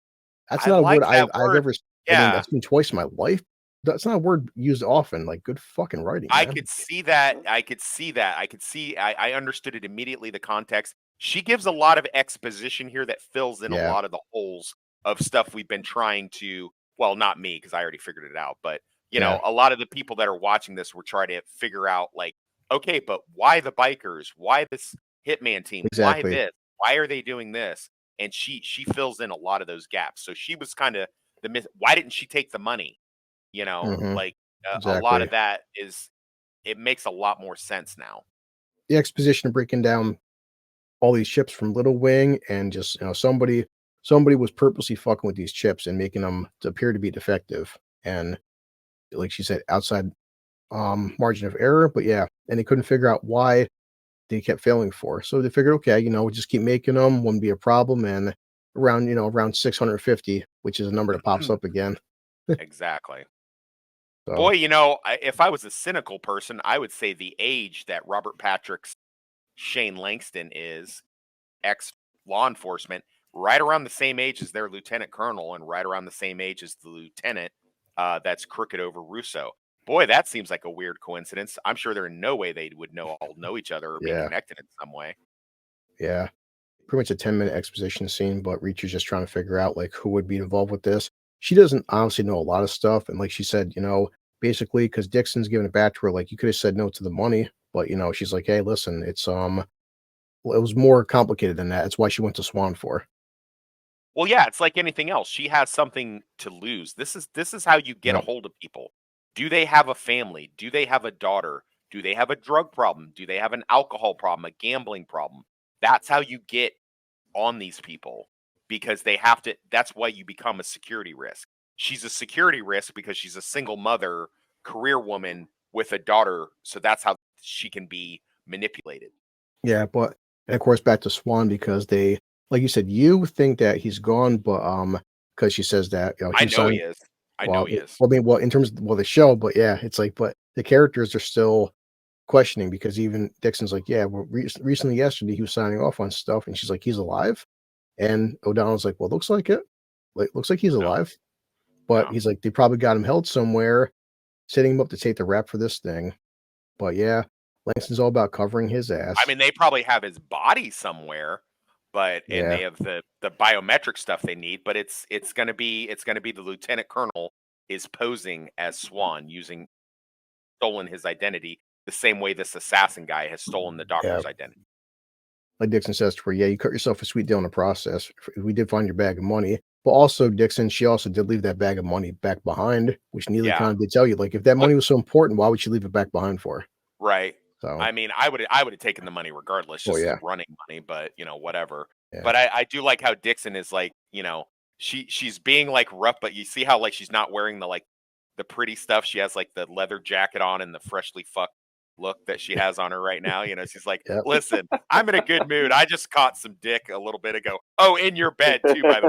That's not a word I've ever. Yeah. I mean, that's been twice in my life. That's not a word used often. Like, good fucking writing. I could see that. I understood it immediately. The context. She gives a lot of exposition here that fills in a lot of the holes of stuff we've been trying to. Well, not me, because I already figured it out. But a lot of the people that are watching this were trying to figure out, like, okay, but why the bikers? Why this hitman team? Exactly. Why this? Why are they doing this? And she fills in a lot of those gaps. So she was kind of the myth. Why didn't she take the money? Exactly. A lot of that it makes a lot more sense now. the exposition of breaking down all these chips from Little Wing, and just somebody was purposely fucking with these chips and making them to appear to be defective, and like she said, outside margin of error. But yeah, and they couldn't figure out why they kept failing for. So they figured, okay, we'll just keep making them, wouldn't be a problem. And around 650, which is a number that pops up again. Exactly. So Boy, if I was a cynical person, I would say the age that Robert Patrick's Shane Langston is, ex law enforcement, right around the same age as their lieutenant colonel, and right around the same age as the lieutenant that's crooked over Russo. Boy, that seems like a weird coincidence. I'm sure there in no way they would all know each other or be yeah, connected in some way. yeah. Pretty much a 10-minute exposition scene, but Reacher's just trying to figure out like who would be involved with this. She doesn't honestly know a lot of stuff, and like she said, basically because Dixon's giving it back to her, like you could have said no to the money, but she's like, hey, listen, well, it was more complicated than that. It's why she went to Swan for. Well, yeah, it's like anything else. She has something to lose. This is how you get a Yep. hold of people. Do they have a family? Do they have a daughter? Do they have a drug problem? Do they have an alcohol problem, a gambling problem? That's how you get on these people, because they have to. That's why you become a security risk. She's a security risk because she's a single mother, career woman with a daughter, so that's how she can be manipulated. Yeah, but and of course back to Swan because they, like you said, you think that he's gone, but because she says that he I was know he signing. is. I know Well, he is. I mean, in terms of the show, but yeah, it's like, but the characters are still questioning because even Dixon's like, yeah, well, recently yesterday he was signing off on stuff, and she's like, he's alive, and O'Donnell's like, well, looks like it, like looks like he's No, alive, but no. he's like, they probably got him held somewhere, setting him up to take the rap for this thing, but yeah, Langston's all about covering his I ass. mean, they probably have his body somewhere, and Yeah, they have the biometric stuff they need, but it's gonna be the lieutenant colonel is posing as Swan, using stolen his identity the same way this assassin guy has stolen the yeah. doctor's identity. Like Dixon says to her, yeah, you cut yourself a sweet deal in the process. We did find your bag of money. But also, Dixon, she also did leave that bag of money back behind, which Neely Yeah. kind of did tell you. Like, if that Look, money was so important, why would she leave it back behind for? right. So, I mean, I would have taken the money regardless, well, just as yeah, running money, but whatever. yeah, But I do like how Dixon is like, she's being like rough, but you see how like she's not wearing the pretty stuff. She has like the leather jacket on and the freshly fucked look that she has on her right now. She's like, yep, listen, I'm in a good mood. I just caught some dick a little bit ago. Oh, in your bed too, by the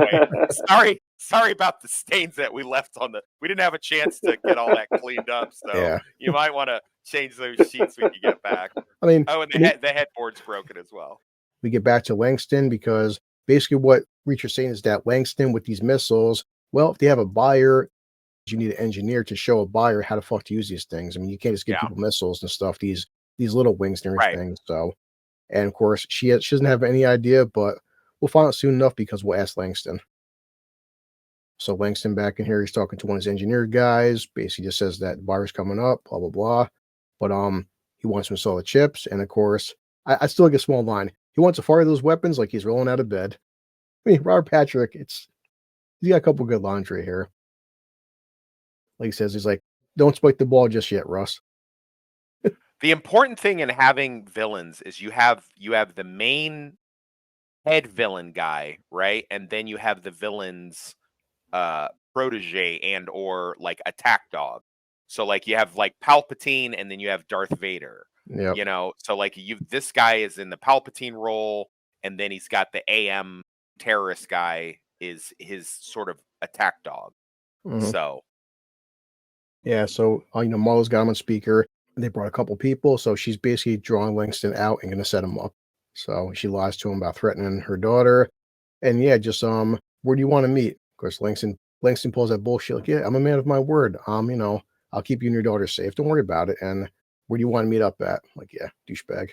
way. Sorry about the stains that we didn't have a chance to get all that cleaned up. So yeah. you might want to change those sheets when you get back. I mean, Oh, and the headboard's broken as well. we get back to Langston because basically what Reacher's saying is that Langston with these missiles, well, if they have a buyer, you need an engineer to show a buyer how the fuck to use these things. I mean, you can't just give Yeah, people missiles and stuff, these little wings and right. everything. So, and of course, she doesn't have any idea, but we'll find out soon enough because we'll ask Langston. So Langston back in here, he's talking to one of his engineer guys. Basically, just says that the buyer's coming up, blah blah blah. But he wants to install the chips, and of course, I still get a small line. He wants to fire those weapons like he's rolling out of bed. I mean, Robert Patrick, he's got a couple good lines right here. Like he says, he's like, "Don't spike the ball just yet, Russ." The important thing in having villains is you have the main head villain guy, right? And then you have the villain's protege and or like attack dog. So like you have like Palpatine and then you have Darth Vader. Yep. So like this guy is in the Palpatine role, and then he's got the AM terrorist guy is his sort of attack dog. Mhm. So Yeah, so Marlo's got him on speaker. They brought a couple people, so she's basically drawing Langston out and gonna set him up. So she lies to him about threatening her daughter, and yeah, just where do you want to meet? Of course, Langston pulls that bullshit like, yeah, I'm a man of my word. I'll keep you and your daughter safe. Don't worry about it. And where do you want to meet up at? Like, yeah, douchebag.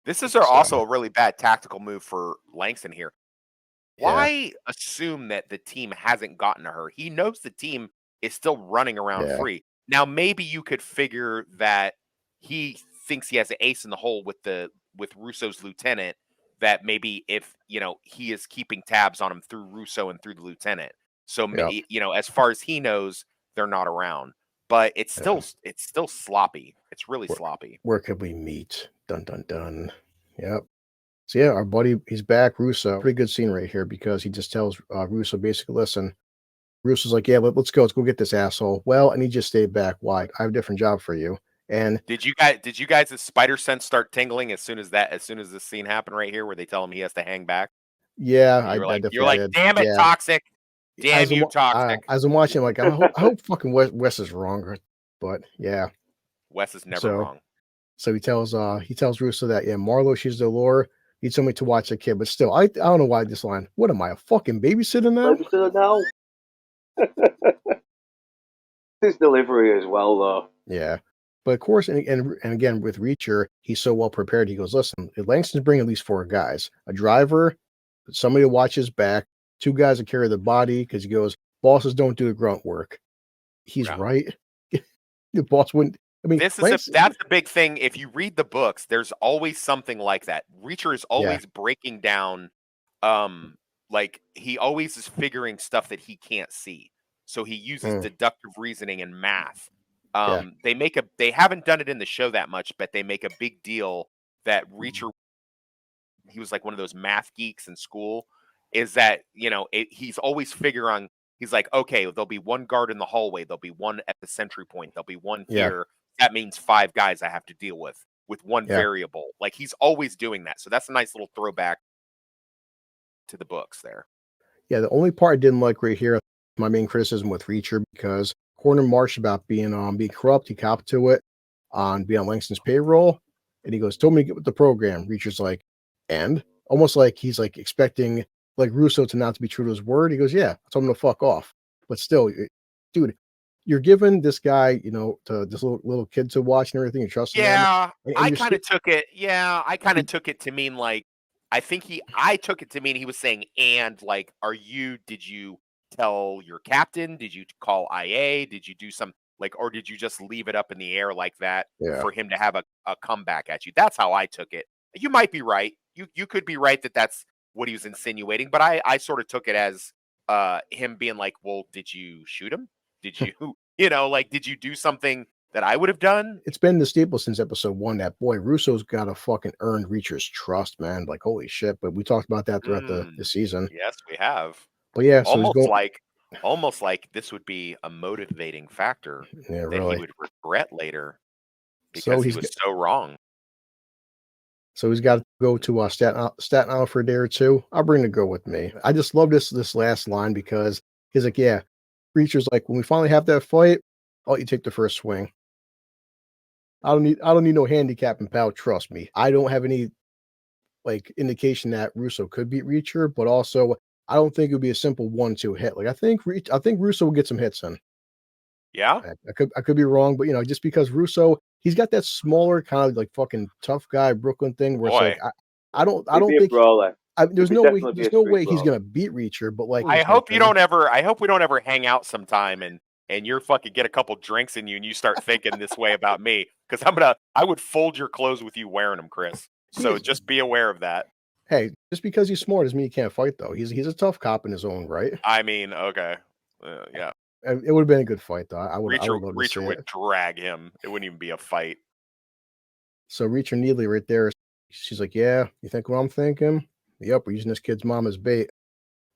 this is So also a really bad tactical move for Langston here. yeah, Why assume that the team hasn't gotten to her? He knows the team is still running around yeah, free. Now, maybe you could figure that he thinks he has an ace in the hole with Russo's lieutenant. That maybe if he is keeping tabs on him through Russo and through the lieutenant. So yeah, as far as he knows, they're not around. But it's yeah. still sloppy. It's really Where, sloppy. where could we meet? Dun dun dun. Yep. So yeah, our buddy, he's back. Russo, pretty good scene right here because he just tells Russo basically, listen. Russo's like, yeah, let's go. Let's go get this asshole. Well, and he just stayed back. Why? I have a different job for you. And Did you guys' spider sense start tingling as soon as this scene happened right here where they tell him he has to hang back? yeah, And I you're definitely like, did. damn it, Yeah. toxic. Damn you, toxic. As I'm watching, like, I hope fucking Wes is wrong. But yeah. Wes is never So wrong. so he tells Russo that, yeah, Marlo, she's the lure. He told me to watch the kid, but still, I don't know why this line. What am I, a fucking babysitter now? Babysitter now. His delivery as well, though. Yeah. But of course, and again, with Reacher, he's so well prepared. He goes, listen, Langston's bringing at least 4 guys, a driver, somebody to watch his back, 2 guys to carry the body, because he goes, bosses don't do the grunt work. He's Yeah. right. The boss wouldn't. I mean, That's the big thing. If you read the books, there's always something like that. Reacher is always breaking down, like he always is figuring stuff that he can't see. So he uses deductive reasoning and math. They haven't done it in the show that much, but they make a big deal that Reacher, he was like one of those math geeks in school, is that, he's always figuring, he's like, okay, there'll be 1 guard in the hallway, there'll be 1 at the sentry point, there'll be 1 here. That means 5 guys I have to deal with 1 variable. Like he's always doing that. So that's a nice little throwback to the books there. Yeah, the only part I didn't like right here, my main criticism with Reacher, because Corner Marsh about being corrupt, he copped to it on being on Langston's payroll, and he goes, told me to get with the program. Reacher's like, and almost like he's like expecting like Russo to not to be true to his word. He goes, yeah, I told him to fuck off. But still, dude, you're giving this guy, to this little kid to watch and everything, and trusting him. And I kind of took it. Yeah, I kind of took it to mean like, I took it to mean he was saying, and like, did you tell your captain? Did you call IA? Did you do some like, or did you just leave it up in the air like that for him to have a comeback at you? That's how I took it. You might be right. You could be right that that's what he was insinuating, but I sort of took it as him being like, well, did you shoot him? Did you, like, did you do something that I would have done? It's been the staple since episode 1 that boy Russo's got to fucking earn Reacher's trust, man. Like, holy shit. But we talked about that throughout the season. Yes, we have. But yeah, so he's going almost like this would be a motivating factor that really. he would regret later because he was so wrong. So he's got to go to Staten Island for a day or 2. I'll bring the girl with me. I just love this last line because he's like, yeah, Reacher's like, when we finally have that fight, I'll let you take the first swing. I don't need no handicapping, pal. Trust me. I don't have any like indication that Russo could beat Reacher, but also I don't think it would be a simple 1-2 hit. Like I think Russo will get some hits in. Yeah. I could be wrong, but just because Russo, he's got that smaller kind of like fucking tough guy Brooklyn thing where it's like I don't think there's no way he's gonna beat Reacher, but like I hope we don't ever hang out sometime and you're fucking get a couple drinks in you and you start thinking this way about me because I would fold your clothes with you wearing them, Chris. So just be aware of that. Hey, just because he's smart doesn't mean he can't fight, though. He's a tough cop in his own right. I mean, okay, yeah. It would have been a good fight, though. Reacher would drag him. It wouldn't even be a fight. So Reacher Needley right there. She's like, yeah, you think what I'm thinking? Yep, we're using this kid's mom as bait.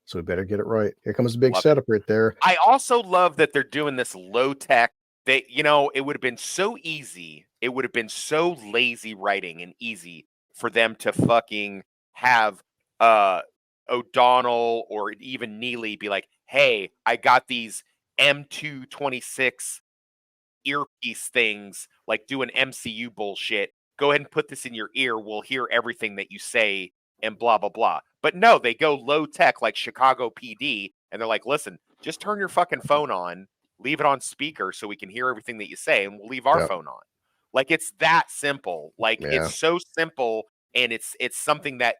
So we better get it right. Here comes the big setup right there. I also love that they're doing this low tech. It would have been so easy. It would have been so lazy writing and easy for them to fucking have O'Donnell or even Neely be like, hey, I got these M226 earpiece things, like doing MCU bullshit. Go ahead and put this in your ear. We'll hear everything that you say and blah, blah, blah. But no, they go low tech like Chicago PD. And they're like, listen, just turn your fucking phone on, leave it on speaker so we can hear everything that you say, and we'll leave our phone on. Like, it's that simple. Like, it's so simple, and it's something that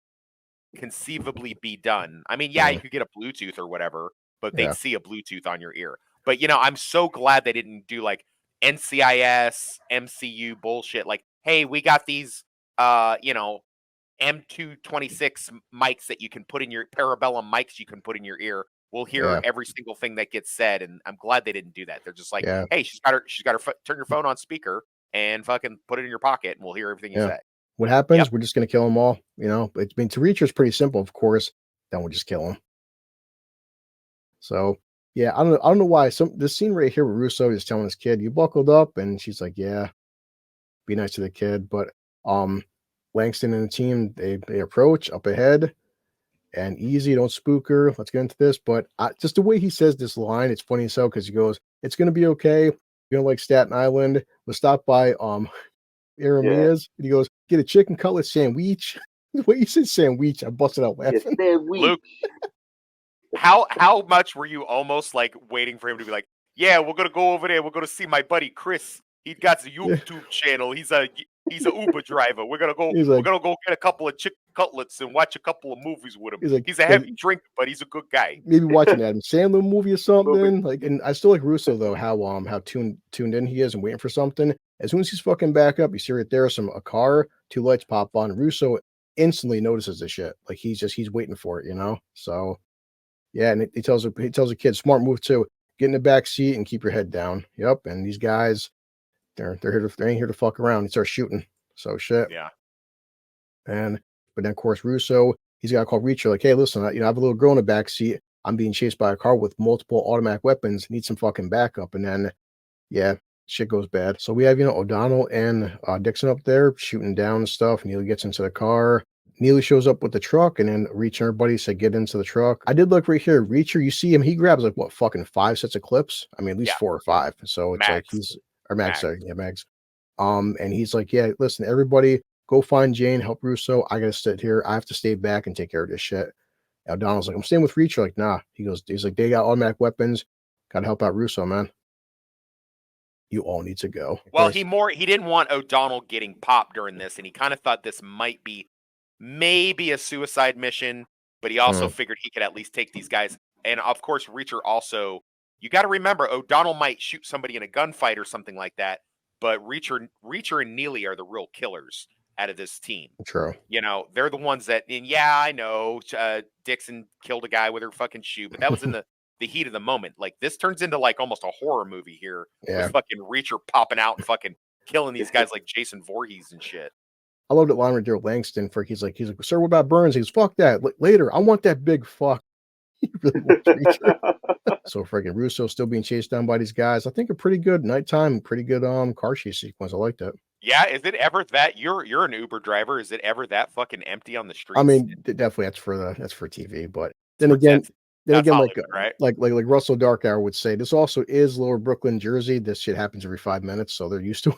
conceivably be done. I mean, you could get a Bluetooth or whatever, but they'd see a Bluetooth on your ear. But, I'm so glad they didn't do, like, NCIS, MCU bullshit. Like, hey, we got these, M226 mics that you can put in your parabellum mics you can put in your ear. We'll hear every single thing that gets said, and I'm glad they didn't do that. They're just like, hey, she's got her turn your phone on speaker and fucking put it in your pocket, and we'll hear everything you say. What happens? Yep. We're just gonna kill them all. You know, I mean, to Reacher is pretty simple, of course. Then we'll just kill them. So yeah, I don't know why. This scene right here with Russo is telling his kid, "You buckled up," and she's like, "Yeah, be nice to the kid." But Langston and the team they approach up ahead and easy, don't spook her. Let's get into this. But just the way he says this line, it's funny as hell because he goes, "It's gonna be okay. You're gonna like Staten Island. We'll stop by Aramia's," and he goes, "Get a chicken cutlet sandwich." The way he said sandwich, I busted out laughing. Luke, how much were you almost like waiting for him to be like, "Yeah, we're gonna go over there. We're gonna see my buddy Chris. He got the YouTube channel. He's a Uber driver. We're gonna go. He's We're like, gonna go get a couple of chicken cutlets and watch a couple of movies with him. he's like, He's a heavy drinker, but he's a good guy." maybe watching Adam Sandler movie or something. Like, and I still like Russo though, how tuned in he is and waiting for something. As soon as he's fucking back up, you see right there a car, two lights pop on. Russo instantly notices the shit. Like he's waiting for it, you know. So yeah, and he tells the kid, smart move too. Get in the back seat and keep your head down. Yep. And these guys, they ain't here to fuck around. He starts shooting. So shit. Yeah. And but then of course Russo, he's got to call Reacher like, "Hey, listen, I have a little girl in the back seat. I'm being chased by a car with multiple automatic weapons. Need some fucking backup." And then yeah, shit goes bad. So we have O'Donnell and Dixon up there shooting down stuff. Neely gets into the car. Neely shows up with the truck, and then Reacher and everybody say get into the truck. I did look right here. Reacher, you see him, he grabs like what, fucking 5 sets of clips? I mean, at least 4 or 5. So it's like Max. Sorry, yeah, Max. And he's like, "Yeah, listen, everybody go find Jane, help Russo. I gotta sit here. I have to stay back and take care of this shit." O'Donnell's like, "I'm staying with Reacher." Like, nah. He's like, "They got automatic weapons. Gotta help out Russo, man. You all need to go." Of Well, course. he didn't want O'Donnell getting popped during this, and he kind of thought this might be maybe a suicide mission, but he also figured he could at least take these guys. And of course, Reacher also, you got to remember, O'Donnell might shoot somebody in a gunfight or something like that, but Reacher and Neely are the real killers out of this team. True. You know, they're the ones that, and yeah, I know Dixon killed a guy with her fucking shoe, but that was in the heat of the moment. Like this turns into like almost a horror movie here with fucking Reacher popping out and fucking killing these guys like Jason Voorhees and shit. I love that line with Daryl Langston for he's like, "Sir, what about Burns?" He's, "Fuck that. Later, I want that big fuck." He really wants Reacher. So freaking Russo still being chased down by these guys. I think a pretty good nighttime, pretty good car chase sequence. I like that. Yeah, is it ever that you're an Uber driver? Is it ever that fucking empty on the streets? I mean, definitely that's for TV, but then again, Hollywood, right? like Russell Darkour would say, this also is Lower Brooklyn, Jersey. This shit happens every 5 minutes, so they're used to it.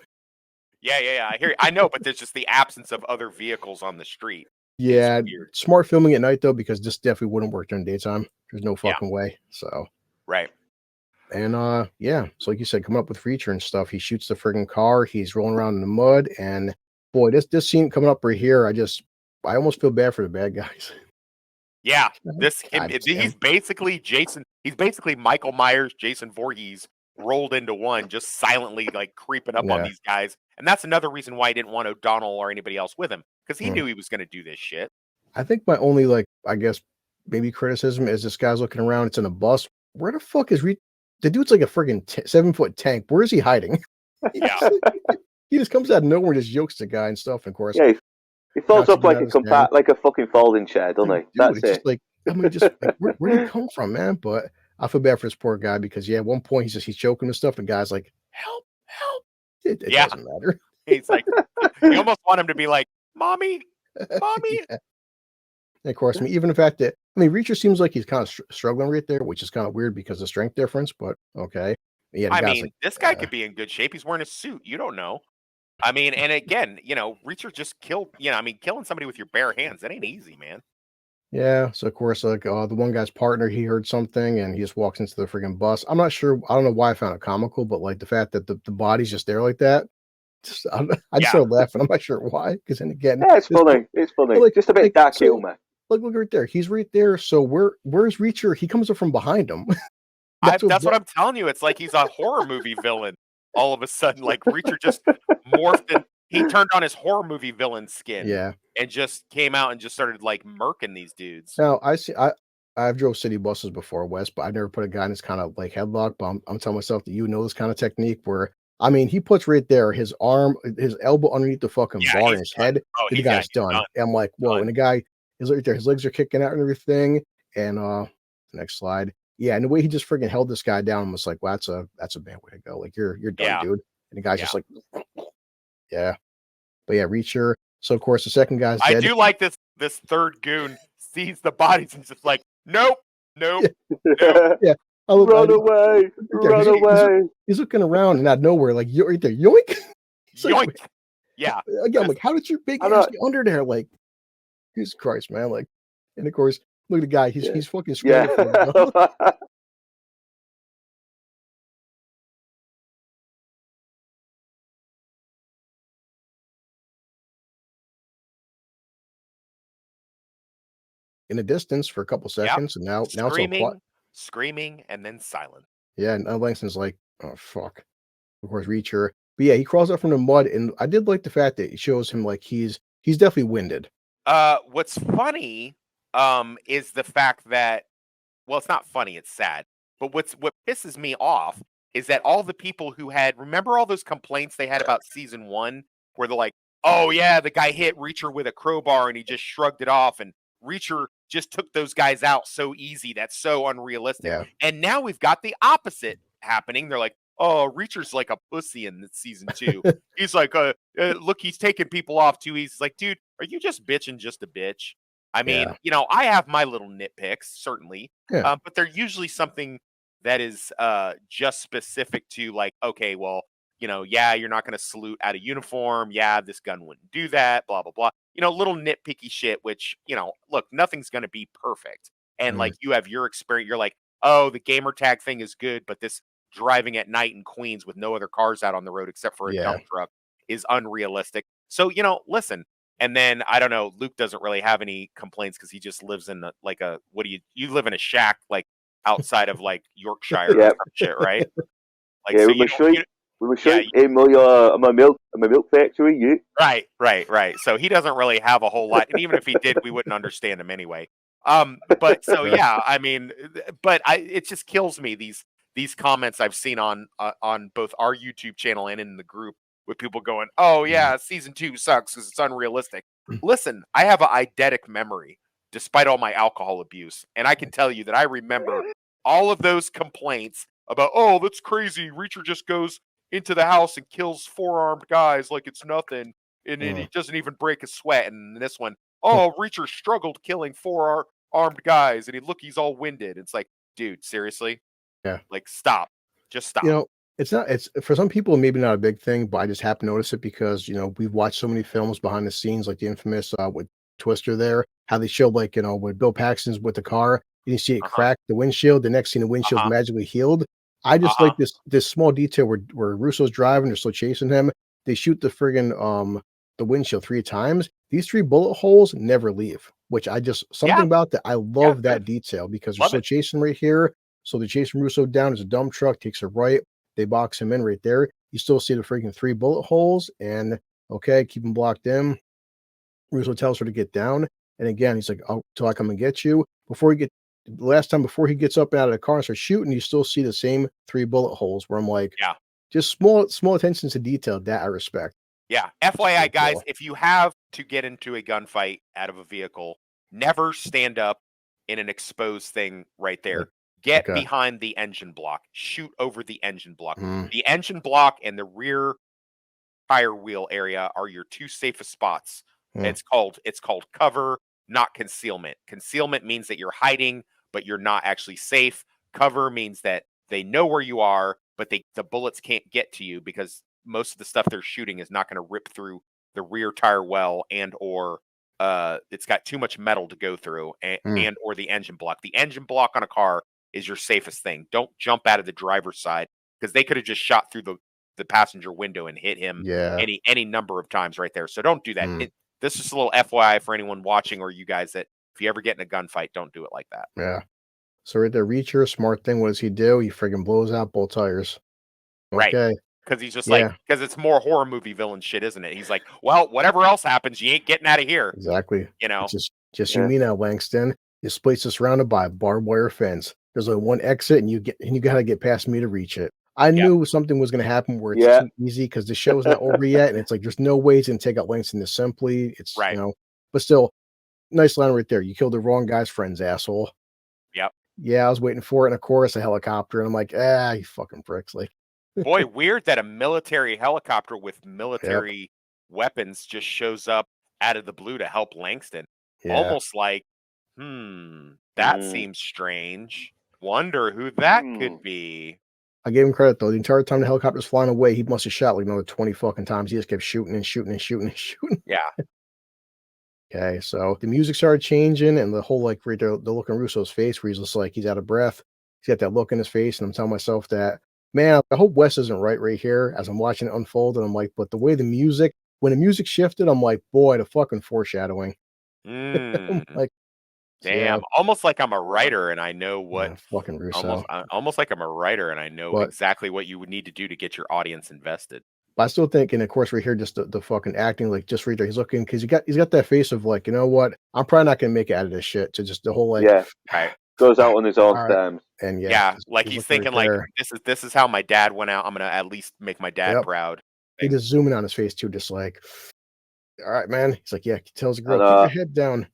Yeah. I hear you. I know, but there's just the absence of other vehicles on the street. Yeah, smart filming at night though, because this definitely wouldn't work during daytime. There's no fucking way. So right. And yeah, so like you said, coming up with Reacher and stuff, he shoots the friggin' car, he's rolling around in the mud, and boy, this scene coming up right here, I almost feel bad for the bad guys. Yeah, he's basically he's basically Michael Myers, Jason Voorhees rolled into one, just silently like creeping up on these guys. And that's another reason why he didn't want O'Donnell or anybody else with him, because he knew he was going to do this shit. I think my only, like, I guess maybe criticism is this guy's looking around, it's in a bus. Where the fuck is the dude's like a friggin' 7-foot tank. Where is he hiding? Yeah. He just comes out of nowhere and just yokes the guy and stuff. And of course, yeah, he falls up like a fucking folding chair, doesn't he? Dude, that's it. Just like, I mean, just like, where did he come from, man? But I feel bad for this poor guy because at one point he's choking and stuff. And the guy's like, help. It doesn't matter. He's like, you almost want him to be like, mommy. Yeah. And of course, I mean, even the fact that, Reacher seems like he's kind of struggling right there, which is kind of weird because of strength difference, but okay. Yeah, this guy could be in good shape. He's wearing a suit. You don't know. I mean, and again, Reacher just killed, killing somebody with your bare hands, that ain't easy, man. Yeah, so of course, like, the one guy's partner, he heard something and he just walks into the freaking bus. I'm not sure, I don't know why I found it comical, but like the fact that the body's just there like that, I just started laughing. I'm not sure why, because then again, yeah, it's funny. Like, just a bit dark humor. Look right there. He's right there. So where's Reacher? He comes up from behind him. That's what I'm telling you. It's like he's a horror movie villain. All of a sudden, like Reacher just morphed and he turned on his horror movie villain skin. Yeah. And just came out and just started like murking these dudes. Now I've drove city buses before, Wes, but I've never put a guy in this kind of like headlock. But I'm telling myself that you know this kind of technique where I mean, he puts right there his arm, his elbow underneath the fucking Yeah, bar in he's his done. head. Oh, The guy's done. And I'm like, whoa. done. And the guy is right there. His legs are kicking out and everything. And next slide. Yeah, and the way he just freaking held this guy down was like, well, that's a bad way to go. Like you're done, Yeah. dude. And the guy's Yeah. just like, yeah. But yeah, Reacher. So of course the second guy's I dead. do like this third goon sees the bodies and just like, nope, nope, nope. Yeah. Run away! Run away! He's looking around and out of nowhere, like you're right there, yoink. Yoink. Yeah. Again, I'm like, how did your big ass get under there? Like, Jesus Christ, man. Like, and of course, look at the guy, he's fucking sweating for him. In the distance for a couple seconds, and now it's all quiet. Screaming, and then silent. Yeah, and Langston's like, oh fuck. Of course, Reacher. But yeah, he crawls up from the mud, and I did like the fact that it shows him like he's definitely winded. What's funny is the fact that, well, it's not funny, it's sad. But what pisses me off is that all the people who remember all those complaints they had about season 1 where they're like, oh yeah, the guy hit Reacher with a crowbar and he just shrugged it off, and Reacher just took those guys out so easy. That's so unrealistic. Yeah. And now we've got the opposite happening. They're like, oh, Reacher's like a pussy in season 2. He's like, look, he's taking people off too. He's like, dude, are you just bitching just a bitch? I mean, I have my little nitpicks, certainly, but they're usually something that is just specific to like, okay, well, yeah, you're not going to salute out of uniform. Yeah, this gun wouldn't do that, blah, blah, blah. Little nitpicky shit, which, look, nothing's going to be perfect. And like you have your experience, you're like, oh, the gamer tag thing is good, but this driving at night in Queens with no other cars out on the road except for a dump truck is unrealistic. So, listen. And then I don't know, Luke doesn't really have any complaints because he just lives in you live in a shack like outside of like Yorkshire or some shit, right? Like, yeah, so we were showing my milk factory, you. Right. So he doesn't really have a whole lot, and even if he did, we wouldn't understand him anyway. But so yeah, I mean, but it just kills me these comments I've seen on both our YouTube channel and in the group with people going, oh yeah, season 2 sucks because it's unrealistic. Listen, I have an eidetic memory despite all my alcohol abuse, and I can tell you that I remember all of those complaints about, oh, that's crazy. Reacher just goes into the house and kills 4 armed guys like it's nothing, and he doesn't even break a sweat. And this one, oh, Reacher struggled killing 4 armed guys, and he's all winded. It's like, dude, seriously? Yeah. Like, stop. Just stop. It's for some people maybe not a big thing, but I just happen to notice it because we've watched so many films behind the scenes, like the infamous with Twister there, how they show like with Bill Paxton's with the car, and you see it crack the windshield. The next scene, the windshield's magically healed. I just like this small detail where Russo's driving, they're still chasing him. They shoot the friggin' the windshield 3 times. These 3 bullet holes never leave, which I just something about that. I love that detail because they're still chasing right here. So they're chasing Russo down. There's a dump truck, takes a right. They box him in right there. You still see the freaking 3 bullet holes, and keep him blocked in. Russo tells her to get down, and again, he's like, "Oh, till I come and get you." Before he gets up out of the car and starts shooting, you still see the same 3 bullet holes. Where I'm like, just small attentions to detail that I respect. Yeah. FYI, guys, if you have to get into a gunfight out of a vehicle, never stand up in an exposed thing right there. Get behind the engine block. Shoot over the engine block. The engine block and the rear tire wheel area are your 2 safest spots. It's called cover, not concealment. Concealment means that you're hiding, but you're not actually safe. Cover means that they know where you are, but the bullets can't get to you because most of the stuff they're shooting is not going to rip through the rear tire well or it's got too much metal to go through and or the engine block. The engine block on a car is your safest thing. Don't jump out of the driver's side because they could have just shot through the passenger window and hit him any number of times right there. So don't do that. This is a little FYI for anyone watching or you guys that if you ever get in a gunfight, don't do it like that. Yeah. So right there, Reacher, smart thing. What does he do? He friggin' blows out both tires. Okay. Right. Because he's just because it's more horror movie villain shit, isn't it? He's like, well, whatever else happens, you ain't getting out of here. Exactly. It's just you mean now, Langston. This place is surrounded by a barbed wire fence. There's only one exit, and you got to get past me to reach it. I knew something was gonna happen where it's too easy because the show's not over yet, and it's like there's no way he's gonna take out Langston this simply. It's Right. but still, nice line right there. You killed the wrong guy's friends, asshole. Yep. Yeah, I was waiting for it, and of course a helicopter, and I'm like, you fucking pricks. Like, Boy, weird that a military helicopter with yep, military weapons just shows up out of the blue to help Langston. yeah. Almost like, that seems strange. Wonder who that could be. I gave him credit though. The entire time the helicopter's flying away, he must have shot like another 20 fucking times. He just kept shooting and shooting and shooting and shooting. Yeah. Okay, so the music started changing, and the whole like right there, the look on Russo's face where he's just like he's out of breath. He's got that look in his face, and I'm telling myself that, man, I hope Wes isn't right here as I'm watching it unfold. And I'm like, but the way the music, when the music shifted, I'm like, boy, the fucking foreshadowing. I'm like, damn, almost like I'm a writer and I know what fucking Russo. almost like I'm a writer and I know exactly what you would need to do to get your audience invested. But I still think, and of course, right here, just the fucking acting, like just right there, he's looking because he's got that face of like, you know what, I'm probably not gonna make it out of this shit. To just the whole like, right, goes out on his own terms, and like he's thinking like this is how my dad went out. I'm gonna at least make my dad proud. He just zooming on his face too, just like, all right, man. He's like, he tells the girl, keep your head down.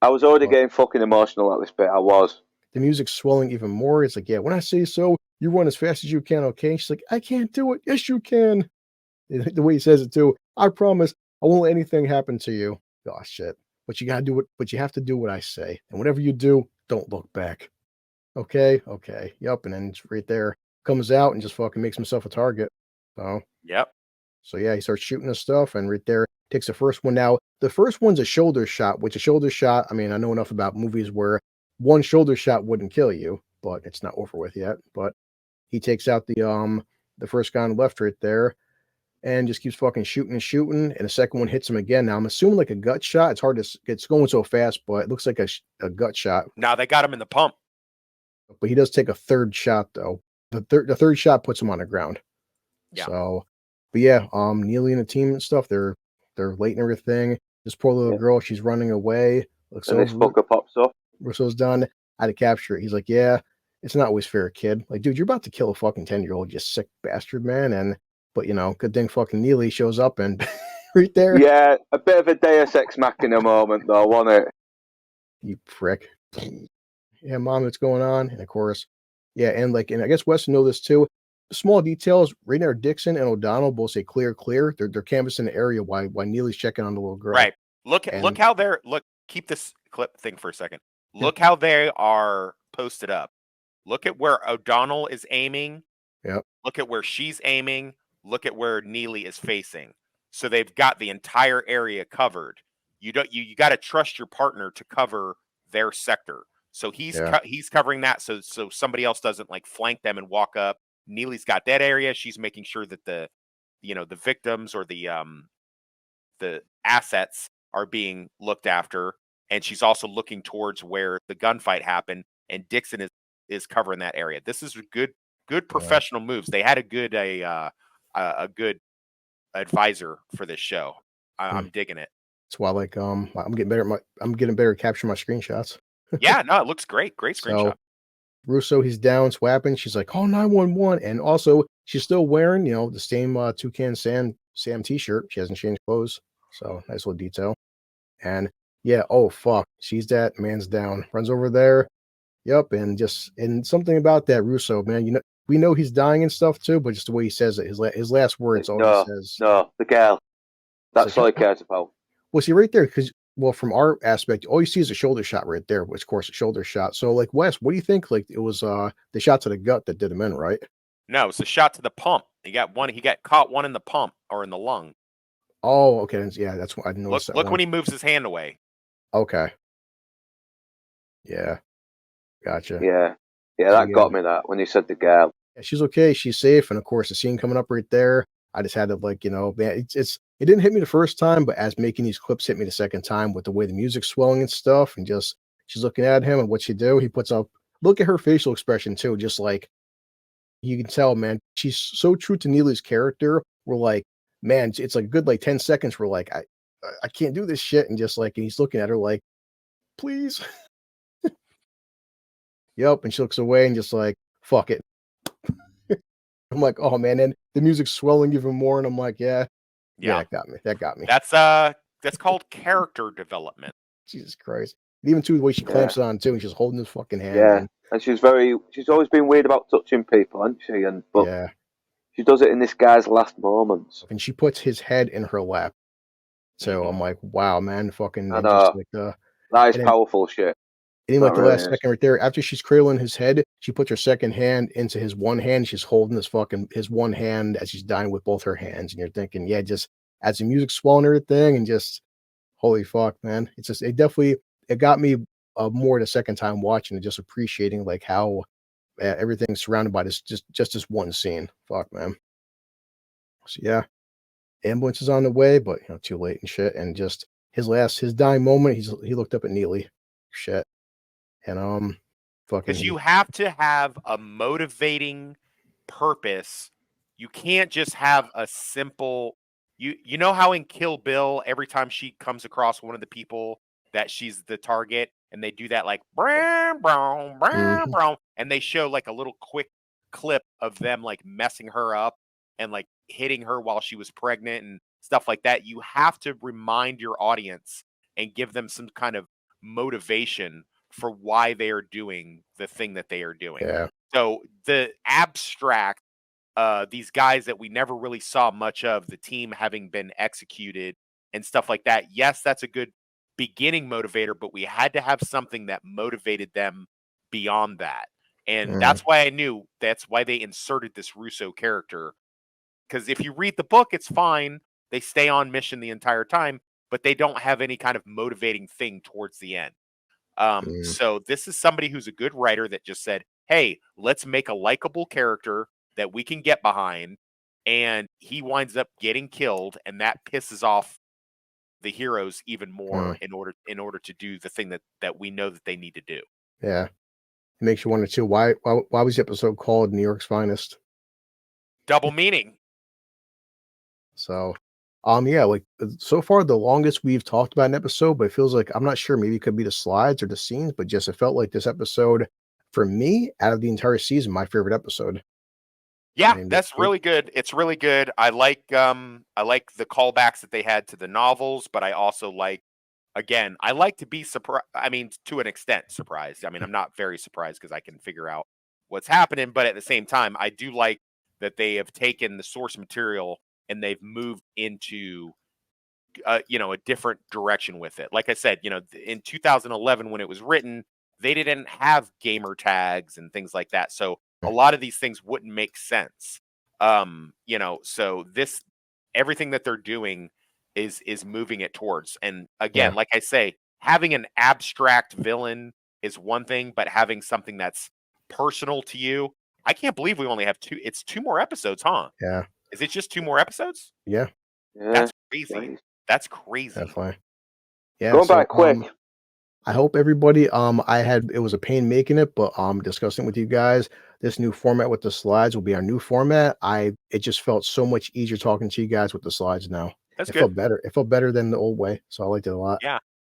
I was already getting fucking emotional at this bit. I was. The music's swelling even more. It's like, when I say so, you run as fast as you can, okay? She's like, I can't do it. Yes, you can. The way he says it too. I promise I won't let anything happen to you. Oh shit. But you gotta do it, but you have to do what I say. And whatever you do, don't look back. Okay? Okay. Yep. And then it's right there. Comes out and just fucking makes himself a target. So yep. So he starts shooting his stuff, and right there takes the first one. Now, the first one's a shoulder shot, which a shoulder shot, I mean, I know enough about movies where one shoulder shot wouldn't kill you, but it's not over with yet. But he takes out the first guy on the left right there and just keeps fucking shooting and shooting. And the second one hits him again. Now I'm assuming like a gut shot. It's hard to it's going so fast, but it looks like a gut shot. Now they got him in the pump. But he does take a third shot though. The third shot puts him on the ground. Yeah. So but yeah, Neely and the team and stuff, they're late and everything. This poor little girl, she's running away. Looks and this fucker pops up. Russo's done. I had to capture it. He's like, yeah, it's not always fair, kid. Like, dude, you're about to kill a fucking 10-year-old, you sick bastard, man. But good thing fucking Neely shows up and right there. Yeah, a bit of a Deus Ex Machina moment though, wasn't it? You prick. Yeah, mom, what's going on? And of course, and I guess Wes know this too. Small details, right there, Dixon and O'Donnell both say clear. They're canvassing the area while Neely's checking on the little girl. Right. Look how they're keep this clip thing for a second. Look how they are posted up. Look at where O'Donnell is aiming. Yep. Look at where she's aiming. Look at where Neely is facing. So they've got the entire area covered. You got to trust your partner to cover their sector. So he's covering that so somebody else doesn't like flank them and walk up. Neely's got that area. She's making sure that the victims or the assets are being looked after, and she's also looking towards where the gunfight happened. And Dixon is covering that area. This is good professional moves. They had a good advisor for this show. I'm digging it. That's why I'm getting better at capturing my screenshots. Yeah, no, it looks great. Great screenshot. So, Russo, he's down, swapping. She's like, call 911. And also, she's still wearing, the same Toucan Sam t-shirt. She hasn't changed clothes. So, nice little detail. And yeah, oh, fuck. She's that man's down. Runs over there. Yep. And something about that Russo, man, we know he's dying and stuff too, but just the way he says it, his last words, all he says. No, the girl. That's all he cares about. Well, see, right there, because from our aspect, all you see is a shoulder shot right there, which of course a shoulder shot. So like Wes, what do you think? Like it was the shot to the gut that did him in, right? No, it's a shot to the pump. He got caught one in the pump or in the lung. Oh, okay. Yeah, that's what I noticed. Look when he moves his hand away. Okay. Yeah. Gotcha. Yeah. Yeah, that got me that when he said the girl. Yeah, she's okay, she's safe, and of course the scene coming up right there. I just had to man, it didn't hit me the first time, but as making these clips hit me the second time with the way the music's swelling and stuff, and just she's looking at him and what she do, he puts up look at her facial expression too, just like you can tell, man, she's so true to Neely's character. We're like, man, it's like a good 10 seconds. We're like, I can't do this shit, and just and he's looking at her like, please. Yep, and she looks away and just like, fuck it. I'm like, oh man, and the music's swelling even more, and I'm like, yeah, Yeah. that got me. That got me. That's called character development. Jesus Christ. And even too the way she clamps it on too, and she's holding his fucking hand, man. And she's always been weird about touching people, hasn't she? But Yeah. she does it in this guy's last moments. And she puts his head in her lap. So I'm like, wow, man, fucking, I and just know. like That is and then powerful shit. in like the really last second right there, after she's cradling his head, she puts her second hand into his one hand. She's holding his one hand as she's dying with both her hands. And you're thinking, yeah, just as the music swelling and everything, and just holy fuck, man. It's just it got me more the second time watching and just appreciating like how everything's surrounded by just this one scene. Fuck, man. So yeah, ambulance is on the way, but too late and shit. And just his dying moment, he looked up at Neely. Shit. And Because fucking you have to have a motivating purpose. You can't just have a simple. You know how in Kill Bill, every time she comes across one of the people that she's the target, and they do that like brown, brown, brown, Mhm. brown, and they show like a little quick clip of them like messing her up and like hitting her while she was pregnant and stuff like that. You have to remind your audience and give them some kind of motivation for why they are doing the thing that they are doing. Yeah. So the abstract, these guys that we never really saw much of, the team having been executed and stuff like that. Yes, that's a good beginning motivator, but we had to have something that motivated them beyond that. And Mhm. that's why I knew that's why they inserted this Russo character. Because if you read the book, it's fine. They stay on mission the entire time, but they don't have any kind of motivating thing towards the end. Mhm. So this is somebody who's a good writer that just said, "Hey, let's make a likable character that we can get behind," and he winds up getting killed, and that pisses off the heroes even more Mhm. in order to do the thing that we know that they need to do. Yeah. It makes you wonder too, why was the episode called New York's Finest? Double meaning. So, yeah, like so far the longest we've talked about an episode, but it feels like I'm not sure. Maybe it could be the slides or the scenes, but just it felt like this episode, for me, out of the entire season, my favorite episode. I Yeah, mean, that's really good. It's really good. I like the callbacks that they had to the novels, but I also like again, I like to be surprised. I mean, to an extent, surprised. I mean, I'm not very surprised because I can figure out what's happening, but at the same time, I do like that they have taken the source material and they've moved into a different direction with it. Like I said, in 2011 when it was written, they didn't have gamer tags and things like that. So a lot of these things wouldn't make sense. So this everything that they're doing is moving it towards. And yeah, again, like I say, having an abstract villain is one thing, but having something that's personal to you. I can't believe we only have two more episodes, huh? yeah, Is it just two more episodes? yeah, Yeah. That's crazy. Nice. That's crazy. definitely. Yeah. Going So, back quick. I hope everybody, it was a pain making it, but discussing with you guys, this new format with the slides will be our new format. It just felt so much easier talking to you guys with the slides now. That's It good. felt better. It felt better than the old way. So I liked it a lot. Yeah.